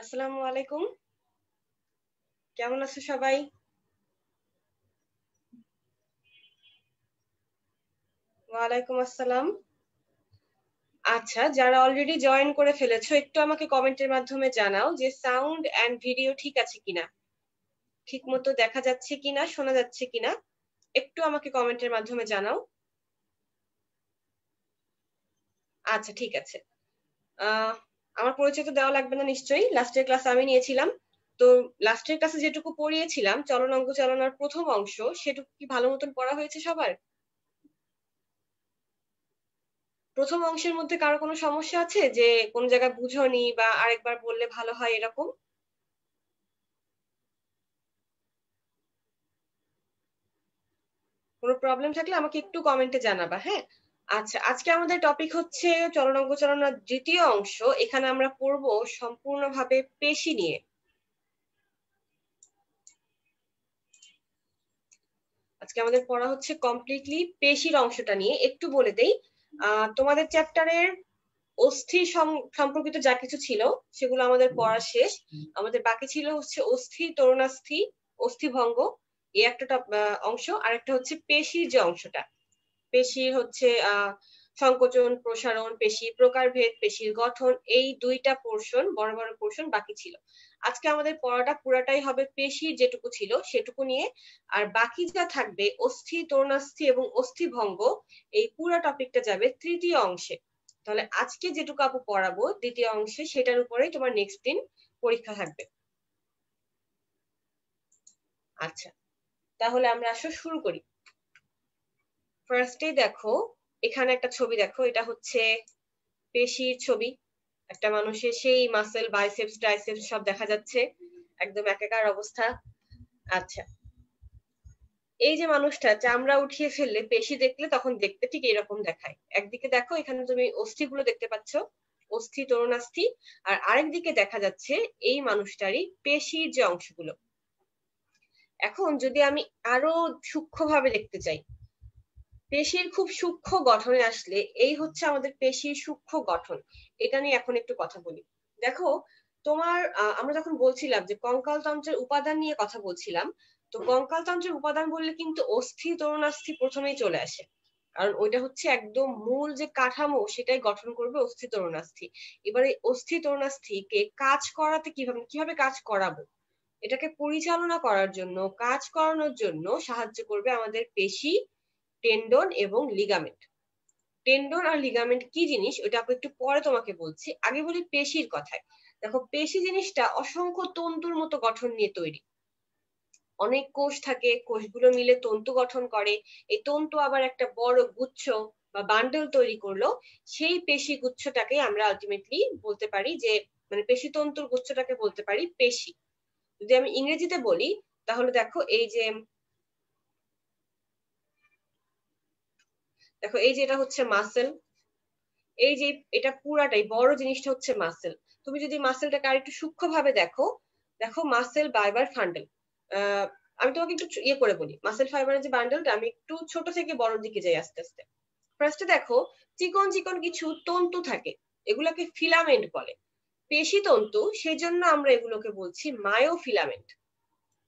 আসসালামু আলাইকুম। কেমন আছো সবাই? ওয়ালাইকুম আসসালাম। আচ্ছা, যারা অলরেডি জয়েন করে ফেলেছো একটু আমাকে কমেন্টের মাধ্যমে জানাও যে সাউন্ড অ্যান্ড ভিডিও ঠিক আছে কিনা? ঠিকমতো দেখা যাচ্ছে কিনা, শোনা যাচ্ছে কিনা? একটু আমাকে কমেন্টের মাধ্যমে জানাও। আচ্ছা, ঠিক আছে। আ আমার পরিচয় তো দেওয়া লাগবে না নিশ্চয়ই। লাস্টের ক্লাস আমি নিয়েছিলাম। তো লাস্টের ক্লাসে যেটুকু পড়িয়েছিলাম চলন অঙ্ক চালনার ১ম অংশ সেটুকু কি ভালো মতন পড়া হয়েছে সবার? ১ম অংশের মধ্যে কারো কোনো সমস্যা আছে? যে কোন জায়গায় বুঝোনি বা আরেকবার বললে ভালো হয় এরকম? কোনো প্রবলেম থাকলে আমাকে একটু কমেন্টে জানাবা, হ্যাঁ? আচ্ছা, আজকে আমাদের টপিক হচ্ছে চলনাঙ্ক চালনার ২য় অংশ। এখানে আমরা পড়ব সম্পূর্ণভাবে পেশি নিয়ে। আজকে আমাদের পড়া হচ্ছে কমপ্লিটলি পেশির অংশটা নিয়ে। একটু বলে দেই, আ তোমাদের চ্যাপ্টারের অস্থি সম্পর্কিত যা কিছু ছিল সেগুলো আমাদের পড়া শেষ। আমাদের বাকি ছিল হচ্ছে অস্থি, তরুণাস্থি, অস্থিভঙ্গ এই একটা অংশ। আরেকটা হচ্ছে পেশির যে অংশটা। পেশির হচ্ছে সংকোচন, প্রসারণ, পেশির প্রকারভেদ, পেশির গঠন এই ২ টা পোরশন বড়, বড় পোরশন বাকি ছিল। আজকে আমাদের পড়াটা পুরাটাই হবে পেশির যেটুকু ছিল সেটুকু নিয়ে। আর বাকি যা থাকবে অস্থি, তরুণাস্থি এবং অস্থিভঙ্গ এই পুরা টপিকটা যাবে ৩য় অংশে। তাহলে আজকে যেটুকু আপু পড়াবো ২য় অংশে সেটার উপরেই তোমার নেক্সট দিন পরীক্ষা থাকবে। আচ্ছা, তাহলে আমরা আসো শুরু করি। ফার্স্টেই দেখো, এখানে একটা ছবি দেখো। এটা হচ্ছে পেশির ছবি। একটা মানুষের সেই মাসল, বাইসেপস, ট্রাইসেপস সব দেখা যাচ্ছে। একদম একাকার অবস্থা। আচ্ছা, এই যে মানুষটা চামড়া উঠিয়ে ফেললে পেশি দেখলে তখন দেখতে ঠিক এরকম দেখায়। একদিকে দেখো এখানে তুমি অস্থিগুলো দেখতে পাচ্ছ, অস্থি, তরুণাস্থি। আর আরেকদিকে দেখা যাচ্ছে এই মানুষটারই পেশির যে অংশগুলো। এখন যদি আমি আরো সূক্ষ্মভাবে দেখতে চাই, পেশির খুব সূক্ষ্ম গঠনে আসলে এই হচ্ছে আমাদের পেশির সূক্ষ্ম গঠন। এটা নিয়ে এখন একটু কথা বলি। দেখো, তোমার আমরা যখন বলছিলাম যে কঙ্কাল তন্ত্রের উপাদান নিয়ে কথা বলছিলাম, তো কঙ্কাল তন্ত্রের উপাদান বললে কিন্তু অস্থি, তরুণাস্থি প্রথমেই চলে আসে। কারণ ওইটা হচ্ছে একদম মূল যে কাঠামো সেটাই গঠন করবে অস্থি, তরুণাস্থি। এবারে অস্থি, তরুণাস্থিকে কাজ করাতে কিভাবে কিভাবে কাজ করাবো, এটাকে পরিচালনা করার জন্য, কাজ করানোর জন্য সাহায্য করবে আমাদের পেশি, টেন্ডন এবং লিগামেন্ট। টেন্ডন আর লিগামেন্ট কি জিনিস ওটা আপু একটু পরে তোমাকে বলছি। আগে বলি পেশির কথায়। দেখো, পেশি জিনিসটা অসংখ্য তন্তুর মতো গঠন নিয়ে তৈরি। অনেক কোষ থাকে, কোষগুলো মিলে তন্তু গঠন করে। এই তন্তু আবার একটা বড় গুচ্ছ বা বান্ডেল তৈরি করলো। সেই পেশি গুচ্ছটাকে আমরা আলটিমেটলি বলতে পারি যে, মানে পেশি তন্তুর গুচ্ছটাকে বলতে পারি পেশি। যদি আমি ইংরেজিতে বলি তাহলে দেখো এই যে, দেখো এই যে এটা হচ্ছে মাসেল। এই যে এটা পুরাটাই বড় জিনিসটা হচ্ছে মাসেল। তুমি যদি মাসেলটাকে আরেকটু সূক্ষ্মভাবে দেখো, দেখো মাসেল ফাইবার ফান্ডেল। আমি তোমাকে একটু ইয়ে করে বলি, মাসেল ফাইবারের যে বান্ডেলটা আমি একটু ছোট থেকে বড় দিকে যাই আস্তে আস্তে। ফার্স্টে দেখো, চিকন চিকন কিছু তন্তু থাকে, এগুলোকে ফিলামেন্ট বলে। পেশি তন্তু, সেই জন্য আমরা এগুলোকে বলছি মায়োফিলামেন্ট।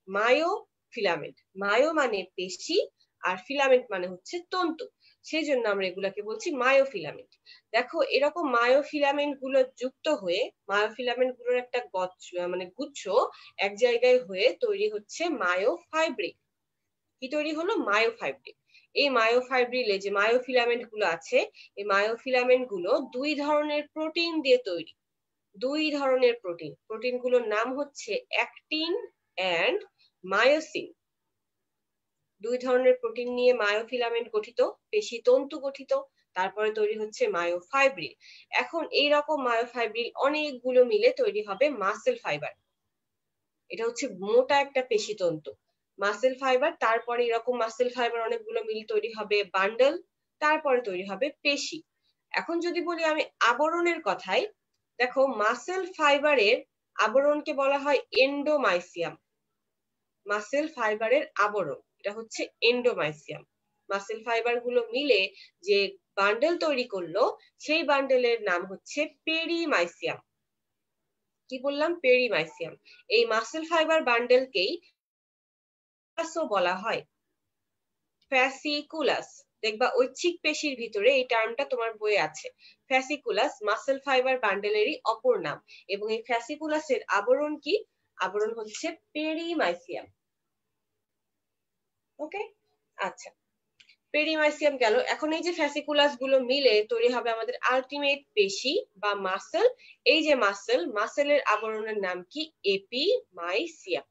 মায়োফিলামেন্ট, মায়ো মানে পেশি আর ফিলামেন্ট মানে হচ্ছে তন্তু। সেই জন্য আমরা এগুলাকে বলছি মায়োফিলামেন্ট। দেখো, এরকম মায়োফিলামেন্ট গুলো যুক্ত হয়ে, মায়োফিলামেন্ট গুলোর একটা মানে গুচ্ছ এক জায়গায় হয়ে তৈরি হচ্ছে মায়োফাইব্রিক। কি তৈরি হলো? মায়োফাইব্রিক। এই মায়োফাইব্রিলে যে মায়োফিলামেন্ট গুলো আছে, এই মায়োফিলামেন্ট গুলো ২ ধরনের প্রোটিন দিয়ে তৈরি। ২ ধরনের প্রোটিন। প্রোটিন গুলোর নাম হচ্ছে অ্যাক্টিন এন্ড মায়োসিন। ২ ধরনের প্রোটিন নিয়ে মায়োফিলামেন্ট গঠিত, পেশি তন্তু গঠিত, তারপরে তৈরি হচ্ছে মায়োফাইব্রিল। এখন এই রকম মায়োফাইব্রিল অনেকগুলো মিলে তৈরি হবে মাসেল ফাইবার। এটা হচ্ছে মোটা একটা পেশি তন্তু। মাসেল ফাইবার, তারপরে এরকম মাসেল ফাইবার অনেকগুলো মিল তৈরি হবে বান্ডল, তারপরে তৈরি হবে পেশি। এখন যদি বলি আমি আবরণের কথায়, দেখো মাসেল ফাইবারের আবরণকে বলা হয় এন্ডোমাইসিয়াম। মাসেল ফাইবারের আবরণ এটা হচ্ছে এন্ডোমাইসিয়াম। মাসেল ফাইবার গুলো মিলে যে বান্ডেল তৈরি করলো সেই বান্ডেলের নাম হচ্ছে পেরিমাইসিয়াম। কি বললাম? পেরিমাইসিয়াম। এই মাসেল ফাইবার বান্ডেলকেই বলা হয়। ফ্যাসিকুলাস, দেখবা ঐচ্ছিক পেশির ভিতরে এই টার্মটা তোমার বইয়ে আছে। ফ্যাসিকুলাস মাসেল ফাইবার বান্ডেলেরই অপর নাম, এবং এই ফ্যাসিকুলাসের আবরণ কি? আবরণ হচ্ছে পেরিমাইসিয়াম। ওকে, আচ্ছা, পেরিমাইসিয়াম গেল। এখন এই যে ফ্যাসিকুলাস গুলো মিলে তৈরি হবে আমাদের আলটিমেট পেশি বা মাসেল। এই যে মাসেলের আবরণের নাম কি? এপিমাইসিয়াম।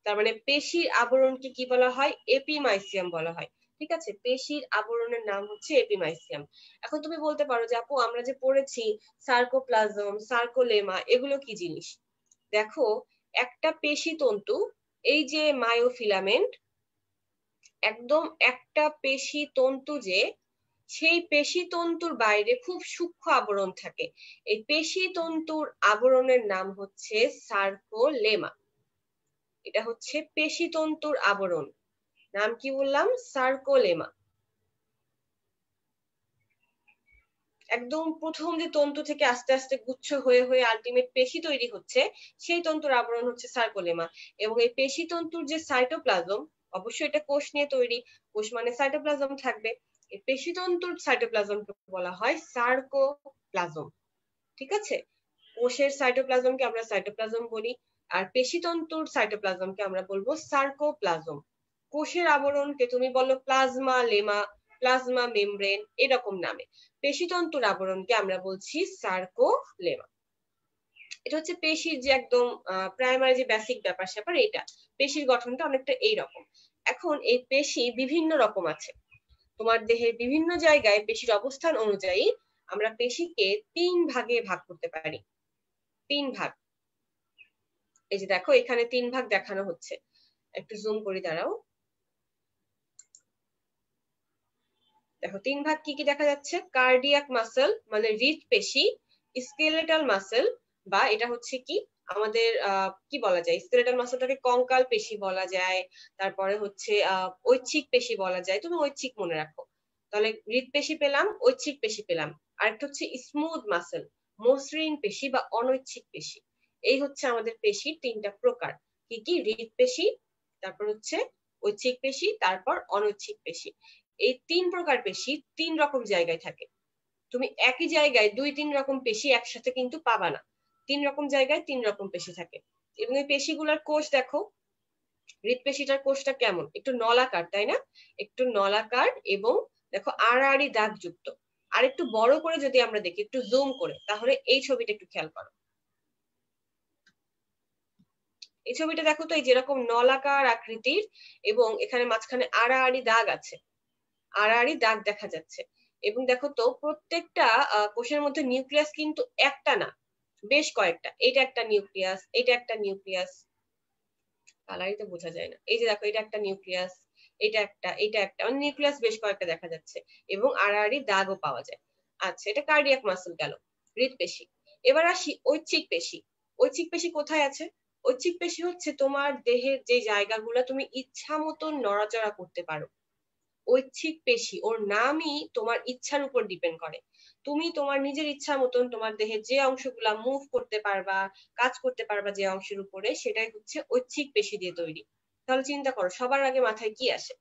তার মানে পেশির আবরণকে কি বলা হয়? এপিমাইসিয়াম বলা হয়। ঠিক আছে, পেশির আবরণের নাম হচ্ছে এপিমাইসিয়াম। এখন তুমি বলতে পারো যে আপু আমরা যে পড়েছি সার্কোপ্লাজম, সার্কোলেমা, এগুলো কি জিনিস? দেখো, একটা পেশি তন্তু, এই যে মায়োফিলামেন্ট, একদম একটা পেশি তন্তু, যে সেই পেশি তন্তুর বাইরে খুব সূক্ষ্ম আবরণ থাকে। এই পেশি তন্তুর আবরণের নাম হচ্ছে সার্কোলেমা। এটা হচ্ছে পেশি তন্তুর আবরণ, নাম কি বললাম? সার্কোলেমা। একদম প্রথম যে তন্তু থেকে আস্তে আস্তে গুচ্ছ হয়ে হয়ে আলটিমেট পেশি তৈরি হচ্ছে, সেই তন্তুর আবরণ হচ্ছে সার্কোলেমা। এবং এই পেশি তন্তুর যে সাইটোপ্লাজম, অবশ্যই এটা কোষ নিয়ে তৈরি, কোষ মানে সাইটোপ্লাজম থাকবে। এই পেশি তন্তুর সাইটোপ্লাজমকে বলা হয় সার্কোপ্লাজম। ঠিক আছে, কোষের সাইটোপ্লাজমকে আমরা সাইটোপ্লাজম বলি, আর পেশি তন্তুর সাইটোপ্লাজমকে আমরা বলবো সার্কোপ্লাজম। কোষের আবরণকে তুমি বলো প্লাজমা লেমা, প্লাজমা মেমব্রেন, এরকম নামে। পেশিতন্তুর আবরণকে আমরা বলছি সার্কোলেমা। এটা হচ্ছে পেশির যে একদম প্রাইমারি যে বেসিক ব্যাপার স্যাপার, এটা পেশির গঠনটা অনেকটা এইরকম। এখন এই পেশি বিভিন্ন রকম আছে। তোমার দেহের বিভিন্ন জায়গায় পেশির অবস্থান অনুযায়ী আমরা পেশিকে 3 ভাগে ভাগ করতে পারি। 3 ভাগ। এই যে দেখো, এখানে 3 ভাগ দেখানো হচ্ছে, একটু জুম করে দাঁড়াও। দেখো 3 ভাগ কি কি দেখা যাচ্ছে? কার্ডিয়াক মাসেল মানে হৃদপেশি, স্কেলেটাল মাসেল, বা এটা হচ্ছে কি আমাদের কি বলা যায়, স্কেলেটাল মাসেলটাকে কঙ্কাল পেশি বলা যায়, তারপরে হচ্ছে ঐচ্ছিক পেশি বলা যায়। তুমি ঐচ্ছিক মনে রাখো, তাহলে হৃদপেশি পেলাম, ঐচ্ছিক পেশি পেলাম। আরেকটা হচ্ছে স্মুথ মাসেল, মসৃণ পেশি বা অনৈচ্ছিক পেশি। এই হচ্ছে আমাদের পেশির 3টা প্রকার। কি কি? হৃদপেশি, তারপর হচ্ছে ঐচ্ছিক পেশি, তারপর অনৈচ্ছিক পেশি। এই 3 প্রকার পেশি 3 রকম জায়গায় থাকে। তুমি একই জায়গায় 2-3 রকম পেশি একসাথে কিন্তু পাবা না। 3 রকম জায়গায় 3 রকম পেশি থাকে। এবং এই পেশিগুলোর কোষ দেখো, হৃদপেশিটার কোষটা কেমন? একটু নলাকার, তাই না? একটু নলাকার, এবং দেখো আড়াআড়ি দাগ যুক্ত। আর একটু বড় করে যদি আমরা দেখি, একটু জুম করে, তাহলে এই ছবিটা একটু খেয়াল করো। এই ছবিটা দেখো তো, এই যেরকম নলাকার আকৃতির, এবং এখানে মাঝখানে আড়াআড়ি দাগ আছে, আড়াআড়ি দাগ দেখা যাচ্ছে। এবং দেখো তো, প্রত্যেকটা কোষের মধ্যে নিউক্লিয়াস কিন্তু একটা না, বেশ কয়েকটা। এটা একটা নিউক্লিয়াস, এটা একটা নিউক্লিয়াস, কালারই তো বোঝা যায় না। এই যে দেখো, এটা একটা নিউক্লিয়াস, এটা একটা, এটা একটা, মানে নিউক্লিয়াস বেশ কয়েকটা দেখা যাচ্ছে, এবং আড়াআড়ি দাগও পাওয়া যায়। আচ্ছা, এটা কার্ডিয়াক মাসল গেল, হৃদপেশি। এবার আসি ঐচ্ছিক পেশি। ঐচ্ছিক পেশি কোথায় আছে? ঐচ্ছিক পেশি হচ্ছে তোমার দেহের যে জায়গাগুলো তুমি ইচ্ছা মতো নড়াচড়া করতে পারো। ঐচ্ছিক পেশি, ওর নামই তোমার ইচ্ছার উপর ডিপেন্ড করে। তুমি তোমার নিজের ইচ্ছা মতন তোমার দেহের যে অংশগুলা মুভ করতে পারবা, কাজ করতে পারবা যে অংশের উপরে, সেটাই হচ্ছে ঐচ্ছিক পেশি দিয়ে তৈরি। তাহলে চিন্তা করো, সবার আগে মাথায় কি আসে?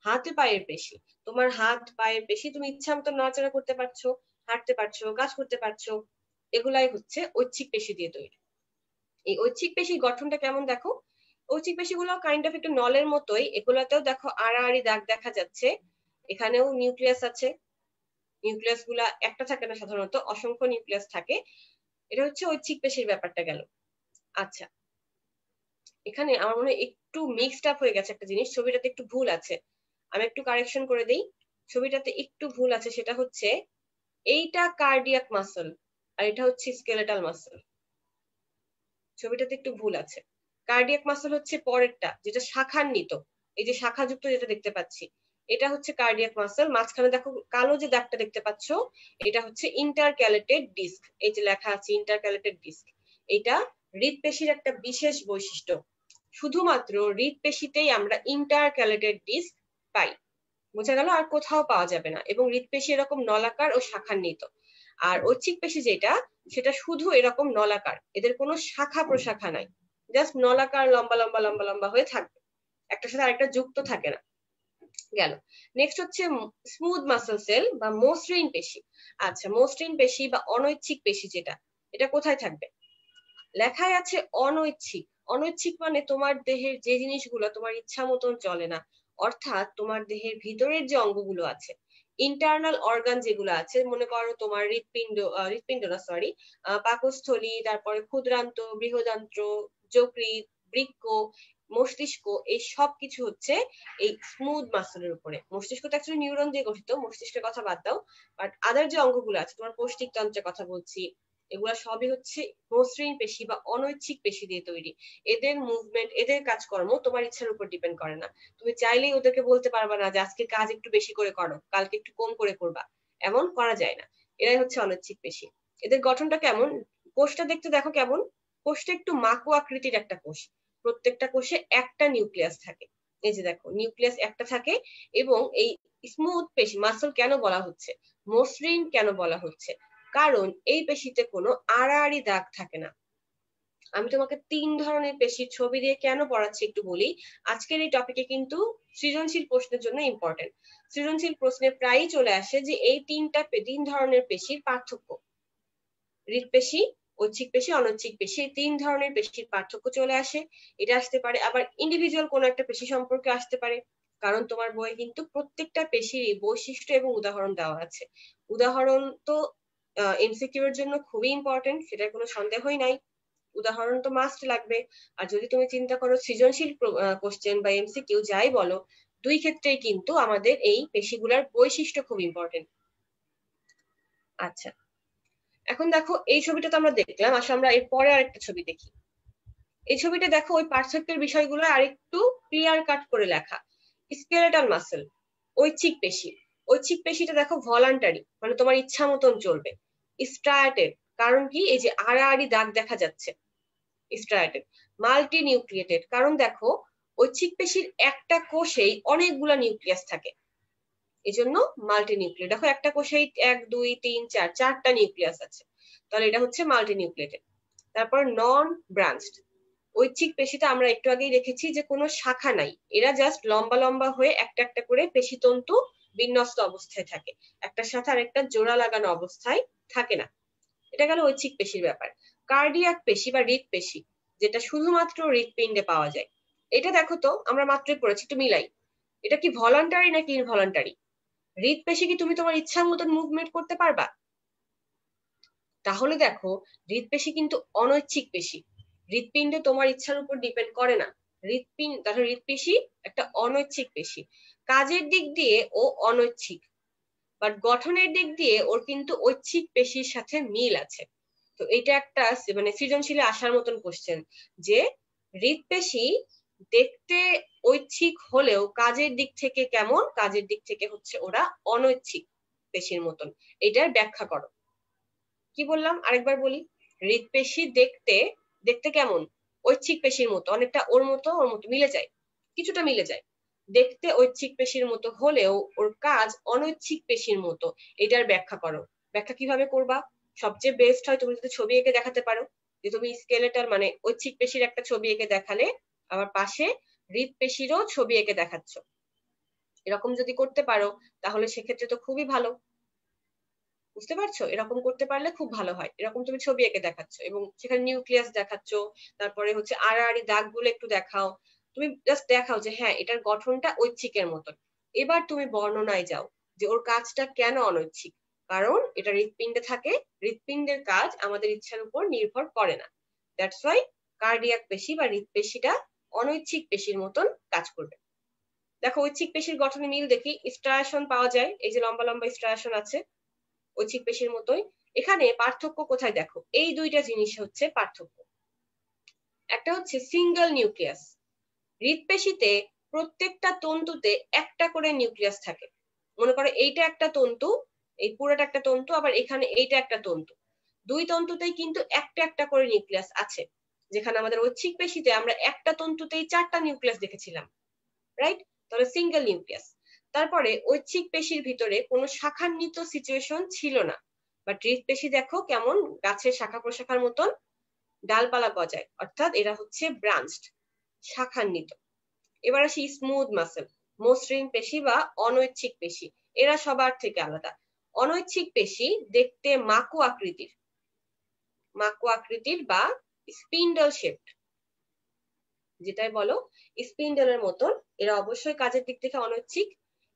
হাতে পায়ের পেশি। তোমার হাত পায়ের পেশি, তুমি ইচ্ছা মতো নড়াচড়া করতে পারছো, হাঁটতে পারছো, কাজ করতে পারছো, এগুলাই হচ্ছে ঐচ্ছিক পেশি দিয়ে তৈরি। এই ঐচ্ছিক পেশির গঠনটা কেমন দেখো, ঐচ্ছিক পেশিগুলো কাইন্ড অফ একটু নলের মতোই। এগুলাতেও দেখো আড়াআড়ি দাগ দেখা যাচ্ছে, এখানেও নিউক্লিয়াস আছে। নিউক্লিয়াস গুলা একটা থাকে না, সাধারণত অসংখ্য নিউক্লিয়াস থাকে। এটা হচ্ছে ঐচ্ছিক পেশির ব্যাপারটা গেল। আচ্ছা, এখানে আমার মনে হয় একটু মিক্সড আপ হয়ে গেছে একটা জিনিস, ছবিটাতে একটু ভুল আছে, আমি একটু কারেকশন করে দেই। ছবিটাতে একটু ভুল আছে, সেটা হচ্ছে এইটা কার্ডিয়াক মাসল আর এটা হচ্ছে স্কেলেটাল মাসল। ছবিটাতে একটু ভুল আছে। কার্ডিয়াক মাসল হচ্ছে পরেরটা, যেটা শাখান্বিত, এই যে শাখাযুক্ত যেটা দেখতে পাচ্ছি, এটা হচ্ছে কার্ডিয়াক মাসল। মাঝখানে দেখো কালো যে দাগটা দেখতে পাচ্ছ, এটা হচ্ছে ইন্টারক্যালেটেড ডিস্ক। এই যে লেখা আছে ইন্টারক্যালেটেড ডিস্ক, এটা হৃদপেশির একটা বিশেষ বৈশিষ্ট্য। শুধুমাত্র হৃদপেশিতেই আমরা ইন্টারক্যালেটেড ডিস্ক পাই, বোঝা গেল? আর কোথাও পাওয়া যাবে না। এবং হৃদপেশি এরকম নলাকার ও শাখান্বিত। আর ঐচ্ছিক পেশি যেটা, সেটা শুধু এরকম নলাকার, এদের কোনো শাখা প্রশাখা নাই, জাস্ট নলাকার লম্বা লম্বা লম্বা লম্বা হয়ে থাকবে, একটার সাথে আরেকটা যুক্ত থাকে না। গেল। নেক্সট হচ্ছে স্মুথ মাসল সেল বা মসৃণ পেশি। আচ্ছা, মসৃণ পেশি বা অনৈচ্ছিক পেশি যেটা, এটা কোথায় থাকবে? লেখায় আছে অনৈচ্ছিক। অনৈচ্ছিক মানে তোমার দেহের যে জিনিসগুলো তোমার ইচ্ছা মতন চলে না, অর্থাৎ তোমার দেহের ভিতরের যে অঙ্গগুলো আছে, ইন্টারনাল অর্গান যেগুলো আছে, মনে করো তোমার হৃৎপিণ্ড না সরি, পাকস্থলী, তারপরে ক্ষুদ্রান্ত, বৃহদান্ত্র, যকৃৎ, বৃক্ক, মস্তিষ্ক, এই সব কিছু হচ্ছে এই স্মুথ মাসলের উপরে। মস্তিষ্ক তো অ্যাকচুয়ালি নিউরন দিয়ে গঠিত, মস্তিষ্কের কথা বাদ দাও, বাট আদার যে অঙ্গগুলো আছে, তোমার পৌষ্টিক তন্ত্রের কথা বলছি, এগুলা সবই হচ্ছে মসৃণ পেশি বা অনৈচ্ছিক পেশি দিয়ে তৈরি। এদের মুভমেন্ট, এদের কাজকর্ম তোমার ইচ্ছার উপর ডিপেন্ড করে না। তুমি চাইলেই ওদেরকে বলতে পারবা না যে আজকে কাজ একটু বেশি করে করো, কালকে একটু কম করে করবা, এমন করা যায় না। এরাই হচ্ছে অনৈচ্ছিক পেশি। এদের গঠনটা কেমন? কোষটা দেখতে দেখো কেমন, কোষটা একটু মাকু আকৃতির একটা কোষ, প্রত্যেকটা কোষে একটা নিউক্লিয়াস থাকে। এই যে দেখো, নিউক্লিয়াস একটা থাকে। এবং এই স্মুথ পেশি মাসল কেন বলা হচ্ছে, মসৃণ কেন বলা হচ্ছে? কারণ এই পেশিতে কোনো আড়াআড়ি দাগ থাকে না। আমি তোমাকে 3 ধরনের পেশির ছবি দিয়ে কেন পড়াচ্ছি একটু বলি। আজকের এই টপিকে কিন্তু সৃজনশীল প্রশ্নের জন্য ইম্পর্টেন্ট। সৃজনশীল প্রশ্নে প্রায়ই চলে আসে যে এই 3 ধরনের পেশির পার্থক্য, হৃৎপেশি, ঐচ্ছিক পেশি, অনৈচ্ছিক পেশি, এই 3 ধরনের পেশির পার্থক্য চলে আসে। এটা আসতে পারে আবার ইন্ডিভিজুয়াল কোনো একটা পেশি সম্পর্কে আসতে পারে, কারণ তোমার বইয়ে কিন্তু প্রত্যেকটা পেশিরই বৈশিষ্ট্য এবং উদাহরণ দেওয়া আছে। উদাহরণ তো এমসিকিউ এর জন্য খুবই ইম্পর্টেন্ট, সেটার কোনো সন্দেহই নাই। উদাহরণ তো মাস্ট লাগবে। আর যদি তুমি চিন্তা করো সৃজনশীল কোশ্চেন বা এমসিকিউ যাই বলো, দুই ক্ষেত্রেই কিন্তু আমাদের এই পেশিগুলোর বৈশিষ্ট্য খুব ইম্পর্টেন্ট। আচ্ছা, এখন দেখো এই ছবিটা তো আমরা দেখলাম, আসলে আমরা এর পরে আরেকটা ছবি দেখি। এই ছবিটা দেখো, ওই পার্থক্যের বিষয়গুলো আরেকটু ক্লিয়ার কাট করে লেখা। স্কেলেটাল মাসল, ঐচ্ছিক পেশি। ঐচ্ছিক পেশিটা দেখো ভলান্টারি, মানে তোমার ইচ্ছা মতন চলবে। স্ট্রায়াটেড, কারণ কি এই যে আড়াআড়ি দাগ দেখা যাচ্ছে, স্ট্রায়াটেড। মাল্টি নিউক্লিয়েটেড, কারণ দেখো ঐচ্ছিক পেশির একটা কোষেই অনেকগুলা নিউক্লিয়াস থাকে, এজন্য মাল্টি নিউক্লিয়েট। দেখো একটা কোষেই 1 2 3 4 চারটা নিউক্লিয়াস আছে, তাহলে এটা হচ্ছে মাল্টি নিউক্লিয়েটেড। তারপর নন ব্রাঞ্চড, ঐচ্ছিক পেশিতে আমরা একটু আগেই দেখেছি যে কোনো শাখা নাই, এরা জাস্ট লম্বা লম্বা হয়ে একটা একটা করে পেশিতন্তু বিন্যস্ত অবস্থায় থাকে, একটার সাথে আরেকটা জোড়া লাগানো অবস্থায় থাকে না। এটা গেল ঐচ্ছিক পেশির ব্যাপার। কার্ডিয়াক পেশি বা হৃৎপেশি, যেটা শুধুমাত্র হৃৎপিণ্ডে পাওয়া যায়। এটা দেখো তো, আমরা মাত্রই পড়েছি, একটু মিলাই। এটা কি ভলান্টারি নাকি ইনভলান্টারি? হৃৎপেশি কি তুমি তোমার ইচ্ছার মতন মুভমেন্ট করতে পারবা? তাহলে দেখো, হৃৎপেশি কিন্তু অনৈচ্ছিক পেশি, হৃৎপিণ্ডে তোমার ইচ্ছার উপর ডিপেন্ড করে না। তাহলে হৃৎপেশি একটা অনৈচ্ছিক পেশি। কাজের দিক দিয়ে ও অনৈচ্ছিক, বাট গঠনের দিক দিয়ে ওর কিন্তু ঐচ্ছিক পেশির সাথে মিল আছে। তো এটা একটা মানে সৃজনশীলে আসার মতন কোশ্চেন, যে হৃৎপেশি দেখতে ঐচ্ছিক হলেও কাজের দিক থেকে কেমন? কাজের দিক থেকে হচ্ছে ওরা অনৈচ্ছিক পেশির মতন। এটার ব্যাখ্যা করো। কি বললাম আরেকবার বলি। হৃৎপেশি দেখতে দেখতে কেমন? ঐচ্ছিক পেশির মতো, অনেকটা ওর মতো মিলে যায়, কিছুটা মিলে যায়। দেখতে ঐচ্ছিক পেশির মতো হলেও ওর কাজ অনৈচ্ছিক পেশির মতো। এটার ব্যাখ্যা করো। ব্যাখ্যা কিভাবে করবা? সবচেয়ে বেস্ট হয় তুমি যদি ছবি এঁকে দেখাতে পারো, যে তুমি স্কেলেটাল মানে ঐচ্ছিক পেশির একটা ছবি এঁকে দেখালে, আবার পাশে হৃৎপেশিরও ছবি এঁকে দেখাচ্ছ, এরকম যদি করতে পারো তাহলে সেক্ষেত্রে তো খুবই ভালো। বুঝতে পারছো? এরকম করতে পারলে খুব ভালো হয়। এরকম তুমি ছবি এঁকে দেখাচ্ছ এবং সেখানে নিউক্লিয়াস দেখাচ্ছ, তারপরে হচ্ছে আড়াআড়ি দাগগুলো একটু দেখাও। তুমি জাস্ট দেখাও যে হ্যাঁ, এটার গঠনটা ঐচ্ছিকের মতন। এবার তুমি বর্ণনায় যাও যে ওর কাজটা কেন অনৈচ্ছিক। কারণ এটা হৃৎপিণ্ডে থাকে, হৃৎপিণ্ডের কাজ আমাদের ইচ্ছার উপর নির্ভর করে না। দ্যাটস ওয়াই কার্ডিয়াক পেশি বা হৃৎপেশিটা অনৈচ্ছিক পেশির মতন কাজ করবে। দেখো ঐচ্ছিক পেশির গঠনে মিল দেখি, স্ট্রায়াশন পাওয়া যায়, এই যে লম্বা লম্বা স্ট্রায়াশন আছে, ঐচ্ছিক পেশির মতোই। এখানে পার্থক্য কোথায় দেখো, এই দুইটা জিনিস হচ্ছে পার্থক্য। একটা হচ্ছে সিঙ্গেল নিউক্লিয়াস। হৃৎপেশিতে প্রত্যেকটা তন্তুতে একটা করে নিউক্লিয়াস থাকে। মনে করো এইটা একটা তন্তু, এই পুরোটা একটা তন্তু, আবার এখানে এইটা একটা তন্তু, দুই তন্তুতেই কিন্তু একটা একটা করে নিউক্লিয়াস আছে। যেখানে আমাদের ঐচ্ছিক পেশিতে আমরা একটা তন্তুতেই 4টা নিউক্লিয়াস দেখেছিলাম, রাইট? তাহলে সিঙ্গেল নিউক্লিয়াস। তারপরে ঐচ্ছিক পেশির ভিতরে কোনো শাখান্বিত সিচুয়েশন ছিল না, বাট হৃৎপেশি দেখো কেমন গাছের শাখা প্রশাখার মতন ডালপালা গজায়, অর্থাৎ এরা হচ্ছে ব্রাঞ্চড, শাখান্বিত। এবার আসি স্মুথ মাসেল, মসৃণ পেশি বা অনৈচ্ছিক পেশি। এরা সবার থেকে আলাদা। অনৈচ্ছিক পেশি দেখতে মাকু আকৃতির বা স্পিন্ডল শেপড, যেটাই বলো স্পিন্ডলের মতন। এরা অবশ্যই কাজের দিক থেকে অনৈচ্ছিক।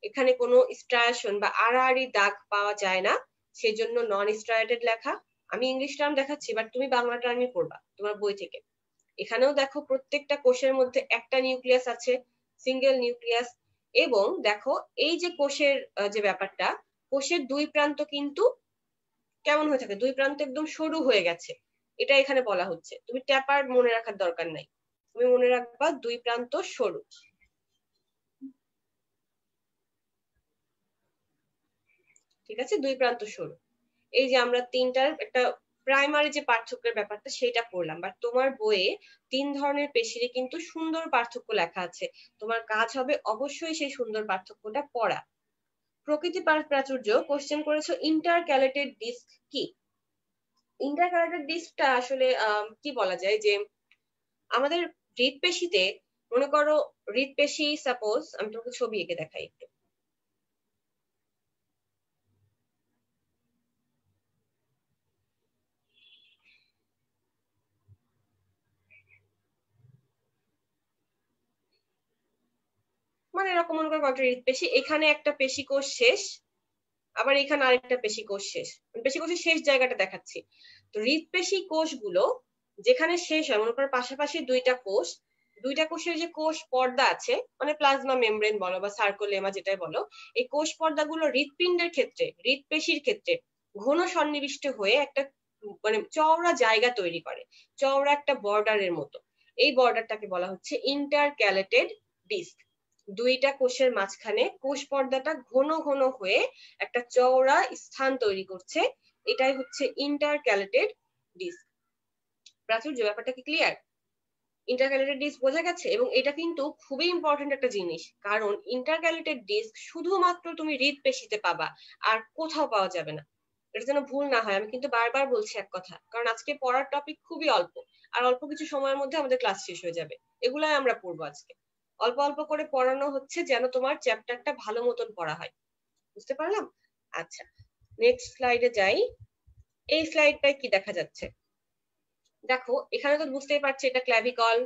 এখানে কোনো স্ট্রায়াশন বা আড়াআড়ি দাগ পাওয়া যায় না, সেজন্য নন স্ট্রায়েটেড লেখা। আমি ইংলিশ টার্ম দেখাচ্ছি, বাট তুমি বাংলা টার্মই পড়বা তোমার বই থেকে। এখানেও দেখো প্রত্যেকটা কোষের মধ্যে একটা নিউক্লিয়াস আছে, সিঙ্গেল নিউক্লিয়াস। এবং দেখো এই যে কোষের যে ব্যাপারটা, কোষের দুই প্রান্ত কিন্তু কেমন হয়ে থাকে, দুই প্রান্ত একদম সরু হয়ে গেছে, এটা এখানে বলা হচ্ছে। তুমি ট্যাপার মনে রাখার দরকার নাই, তুমি মনে রাখবা দুই প্রান্ত সরু। ঠিক আছে, দুই প্রান্ত সরু। এই যে আমরা তিনটার একটা প্রাইমারি যে পার্থক্যের ব্যাপারটা সেটা পড়লাম, বাট তোমার বইয়ে 3 ধরনের পেশিরই কিন্তু সুন্দর পার্থক্য লেখা আছে। তোমার কাজ হবে অবশ্যই সেই সুন্দর পার্থক্যটা পড়া। প্রকৃতি প্রাচুর্য কোশ্চেন করেছো ইন্টারক্যালেটেড ডিস্ক কি? ইন্টারক্যালেটেড ডিস্কটা আসলে কি বলা যায় যে আমাদের হৃৎপেশিতে, মনে করো হৃৎপেশি, সাপোজ আমি তোমাকে ছবি এঁকে দেখাই একটু। মানে এরকম মনে করো কয়েকটা হৃৎপেশি, এখানে একটা পেশি কোষ শেষ, আবার এখানে আরেকটা পেশি কোষ শেষ, পেশি কোষের শেষ জায়গাটা দেখাচ্ছি। তো হৃৎপেশি কোষগুলো যেখানে শেষ হয়, মনে করো পাশাপাশি দুইটা কোষের যে কোষ পর্দা আছে, মানে প্লাজমা মেমব্রেন বলো বা সার্কোলেমা যেটাই বলো, এই কোষ পর্দাগুলো হৃৎপিণ্ডের ক্ষেত্রে, হৃৎপেশির ক্ষেত্রে ঘন সন্নিবিষ্ট হয়ে একটা মানে চওড়া জায়গা তৈরি করে, চওড়া একটা বর্ডারের মতো। এই বর্ডারটাকে বলা হচ্ছে ইন্টারক্যালেটেড ডিস্ক। দুইটা কোষের মাঝখানে কোষ পর্দাটা ঘন ঘন হয়ে একটা চওড়া স্থান তৈরি করছে, এটাই হচ্ছে ইন্টারক্যালেটেড ডিস্ক। প্রাচুর্য, ব্যাপারটা কি ক্লিয়ার? ইন্টারক্যালেটেড ডিস্ক বোঝা গেছে? এবং এটা কিন্তু খুবই ইম্পর্টেন্ট একটা জিনিস, কারণ ইন্টারক্যালেটেড ডিস্ক শুধুমাত্র তুমি হৃৎপেশিতে পাবা, আর কোথাও পাওয়া যাবে না। এটা যেন ভুল না হয়, আমি কিন্তু বারবার বলছি এক কথা, কারণ আজকে পড়ার টপিক খুবই অল্প, আর অল্প কিছু সময়ের মধ্যে আমাদের ক্লাস শেষ হয়ে যাবে। এগুলাই আমরা পড়বো আজকে। অল্প অল্প করে পড়ানো হচ্ছে যেন তোমার চ্যাপ্টারটা ভালো মতন পড়া হয়। বুঝতে পারলাম? আচ্ছা, নেক্সট স্লাইডে যাই। এই স্লাইডটায় কি দেখা যাচ্ছে দেখো, এখানে তো বুঝতেই পারছি এটা ক্ল্যাভিকল।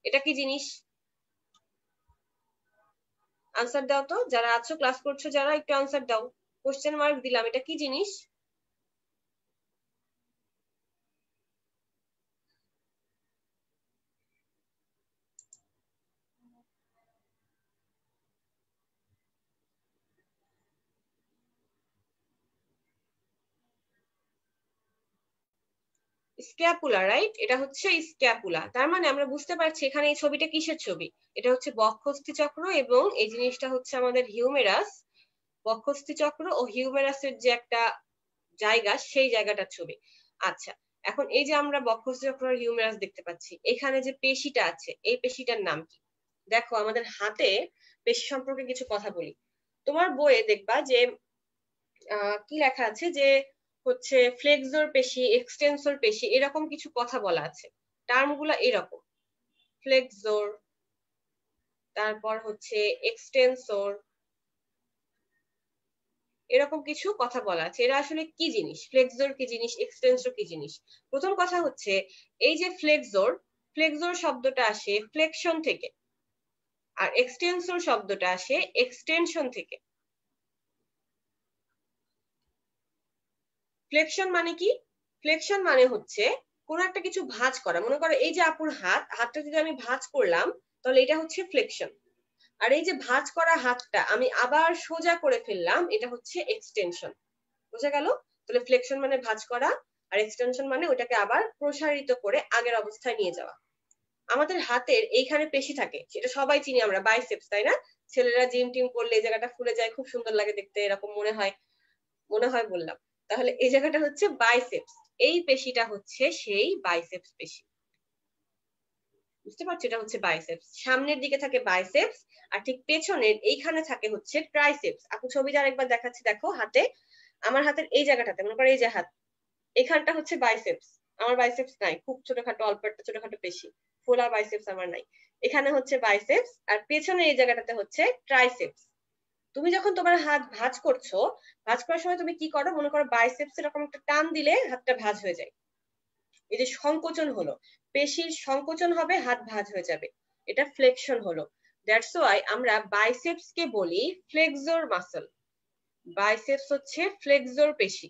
এটা কি জিনিস? আনসার দাও তো, যারা আছো ক্লাস করছো যারা, একটু আনসার দাও। কোশ্চেন মার্ক দিলাম, এটা কি জিনিস? Scapula, right? এটা হচ্ছে স্ক্যাপুলা। তার মানে আমরা বুঝতে পারছি এখানে এই ছবিটা কিসের ছবি? এটা হচ্ছে বক্ষস্থি চক্র, এবং এই জিনিসটা হচ্ছে আমাদের হিউমেরাস। বক্ষস্থি চক্র ও হিউমেরাসের যে একটা জায়গা, সেই জায়গাটার ছবি। আচ্ছা, এখন এই যে আমরা বক্ষস্থি চক্র আর হিউমেরাস দেখতে পাচ্ছি, এখানে যে পেশিটা আছে, এই পেশিটার নাম কি? দেখো আমাদের হাতে পেশি সম্পর্কে কিছু কথা বলি। তোমার বইয়ে দেখবা যে কি লেখা আছে যে হচ্ছে ফ্লেক্সর পেশি, এক্সটেনসর পেশি, এরকম কিছু কথা বলা আছে। টার্মগুলো এরকম, ফ্লেক্সর, তারপর হচ্ছে এক্সটেনসর, এরকম কিছু কথা বলা আছে। এরা আসলে কি জিনিস? ফ্লেক্সর কি জিনিস, এক্সটেনসর কি জিনিস? প্রথম কথা হচ্ছে এই যে ফ্লেক্সর, ফ্লেক্সর শব্দটা আসে ফ্লেকশন থেকে, আর এক্সটেনসর শব্দটা আসে এক্সটেনশন থেকে। ফ্লেকশন মানে কি? ফ্লেকশন মানে হচ্ছে কোন একটা কিছু ভাঁজ করা। মনে করো এই যে আপুর হাতটা যদি আমি ভাঁজ করলাম, তাহলে এটা হচ্ছে ফ্লেকশন। আর এই যে ভাঁজ করা হাতটা আমি আবার সোজা করে ফেললাম, এটা হচ্ছে এক্সটেনশন। বোঝা গেল? তাহলে ফ্লেকশন মানে ভাঁজ করা, আর এক্সটেনশন মানে ওটাকে আবার প্রসারিত করে আগের অবস্থায় নিয়ে যাওয়া। আমাদের হাতের এইখানে পেশি থাকে, সেটা সবাই চিনি আমরা, বাইসেপস, তাই না? ছেলেরা জিম টিম করলে এই জায়গাটা ফুলে যায়, খুব সুন্দর লাগে দেখতে, এরকম মনে হয়, মনে হয় বললাম। তাহলে এই জায়গাটা হচ্ছে বাইসেপস, এই পেশিটা হচ্ছে সেই বাইসেপস পেশি। বুঝতে পারছো? এটা হচ্ছে বাইসেপস। সামনের দিকে থাকে বাইসেপস, আর ঠিক পেছনের এইখানে থাকে হচ্ছে ট্রাইসেপস। আপু ছবিটা আরেকবার দেখাচ্ছি, দেখো হাতে আমার হাতের এই জায়গাটাতে মনে করো এই যে হাত, এখানটা হচ্ছে বাইসেপস, আমার বাইসেপস নাই, খুব ছোটখাটো অল্প একটা ছোটখাটো পেশি, ফুল আর বাইসেপস আমার নাই। এখানে হচ্ছে বাইসেপস আর পেছনে এই জায়গাটাতে হচ্ছে ট্রাইসেপস। তুমি যখন তোমার হাত ভাঁজ করছো, ভাঁজ করার সময় তুমি কি করো, মনে করো বাইসেপস এরকম একটা টান দিলে হাতটা ভাঁজ হয়ে যায়, এই যে সংকোচন হলো, পেশির সংকোচন হবে, হাত ভাঁজ হয়ে যাবে, এটা ফ্লেকশন হলো। দ্যাটস ওয়াই আমরা বাইসেপস কে বলি ফ্লেক্সর মাসল। বাইসেপস হচ্ছে ফ্লেক্সর পেশি,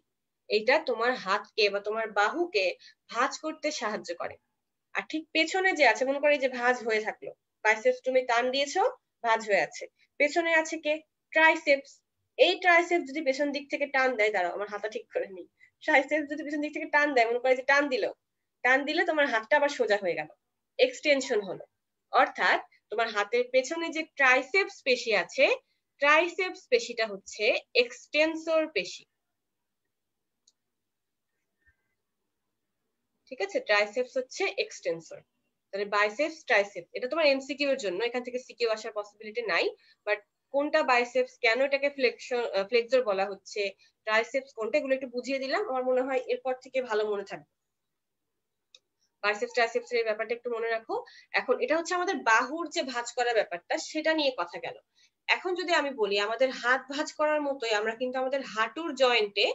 এটা তোমার হাতকে বা তোমার বাহুকে ভাঁজ করতে সাহায্য করে। আর ঠিক পেছনে যে আছে, মনে করো এই যে ভাঁজ হয়ে থাকলো, বাইসেপস তুমি টান দিয়েছো, ভাঁজ হয়ে আছে, পেছনে আছে কে, ট্রাইসেপস। এই ট্রাইসেপস যদি পেছন দিক থেকে টান দেয়, দাঁড়াও আমার হাতটা ঠিক করে নি, ট্রাইসেপস যদি পেছন দিক থেকে টান দেয়, মনে করো যে টান দিল, টান দিলে তোমার হাতটা আবার সোজা হয়ে গেল, এক্সটেনশন হলো। অর্থাৎ তোমার হাতের পেছনে যে ট্রাইসেপস পেশি আছে, ট্রাইসেপস পেশিটা হচ্ছে এক্সটেনসর পেশি। ঠিক আছে, ট্রাইসেপস হচ্ছে এক্সটেনসর। তাহলে বাইসেপস ট্রাইসেপস, এটা তোমার এমসিকিউ এর জন্য, এখান থেকে সিকিউ আসার পসিবিলিটি নাই। বাট কোনটা বাইসেপস, কেন এটাকে ফ্লেক্সর বলা হচ্ছে, ট্রাইসেপস কোনটা, এগুলো একটু বুঝিয়ে দিলাম, আমার মনে হয় এরপর থেকে ভালো মনে থাকবে। বাইসেপস ট্রাইসেপস এর ব্যাপারটা একটু মনে রাখো। এখন এটা হচ্ছে আমাদের বাহুর যে ভাঁজ করার ব্যাপারটা, সেটা নিয়ে কথা গেল। এখন যদি আমি বলি আমাদের হাত ভাঁজ করার মতোই আমরা কিন্তু আমাদের হাঁটুর জয়েন্টে,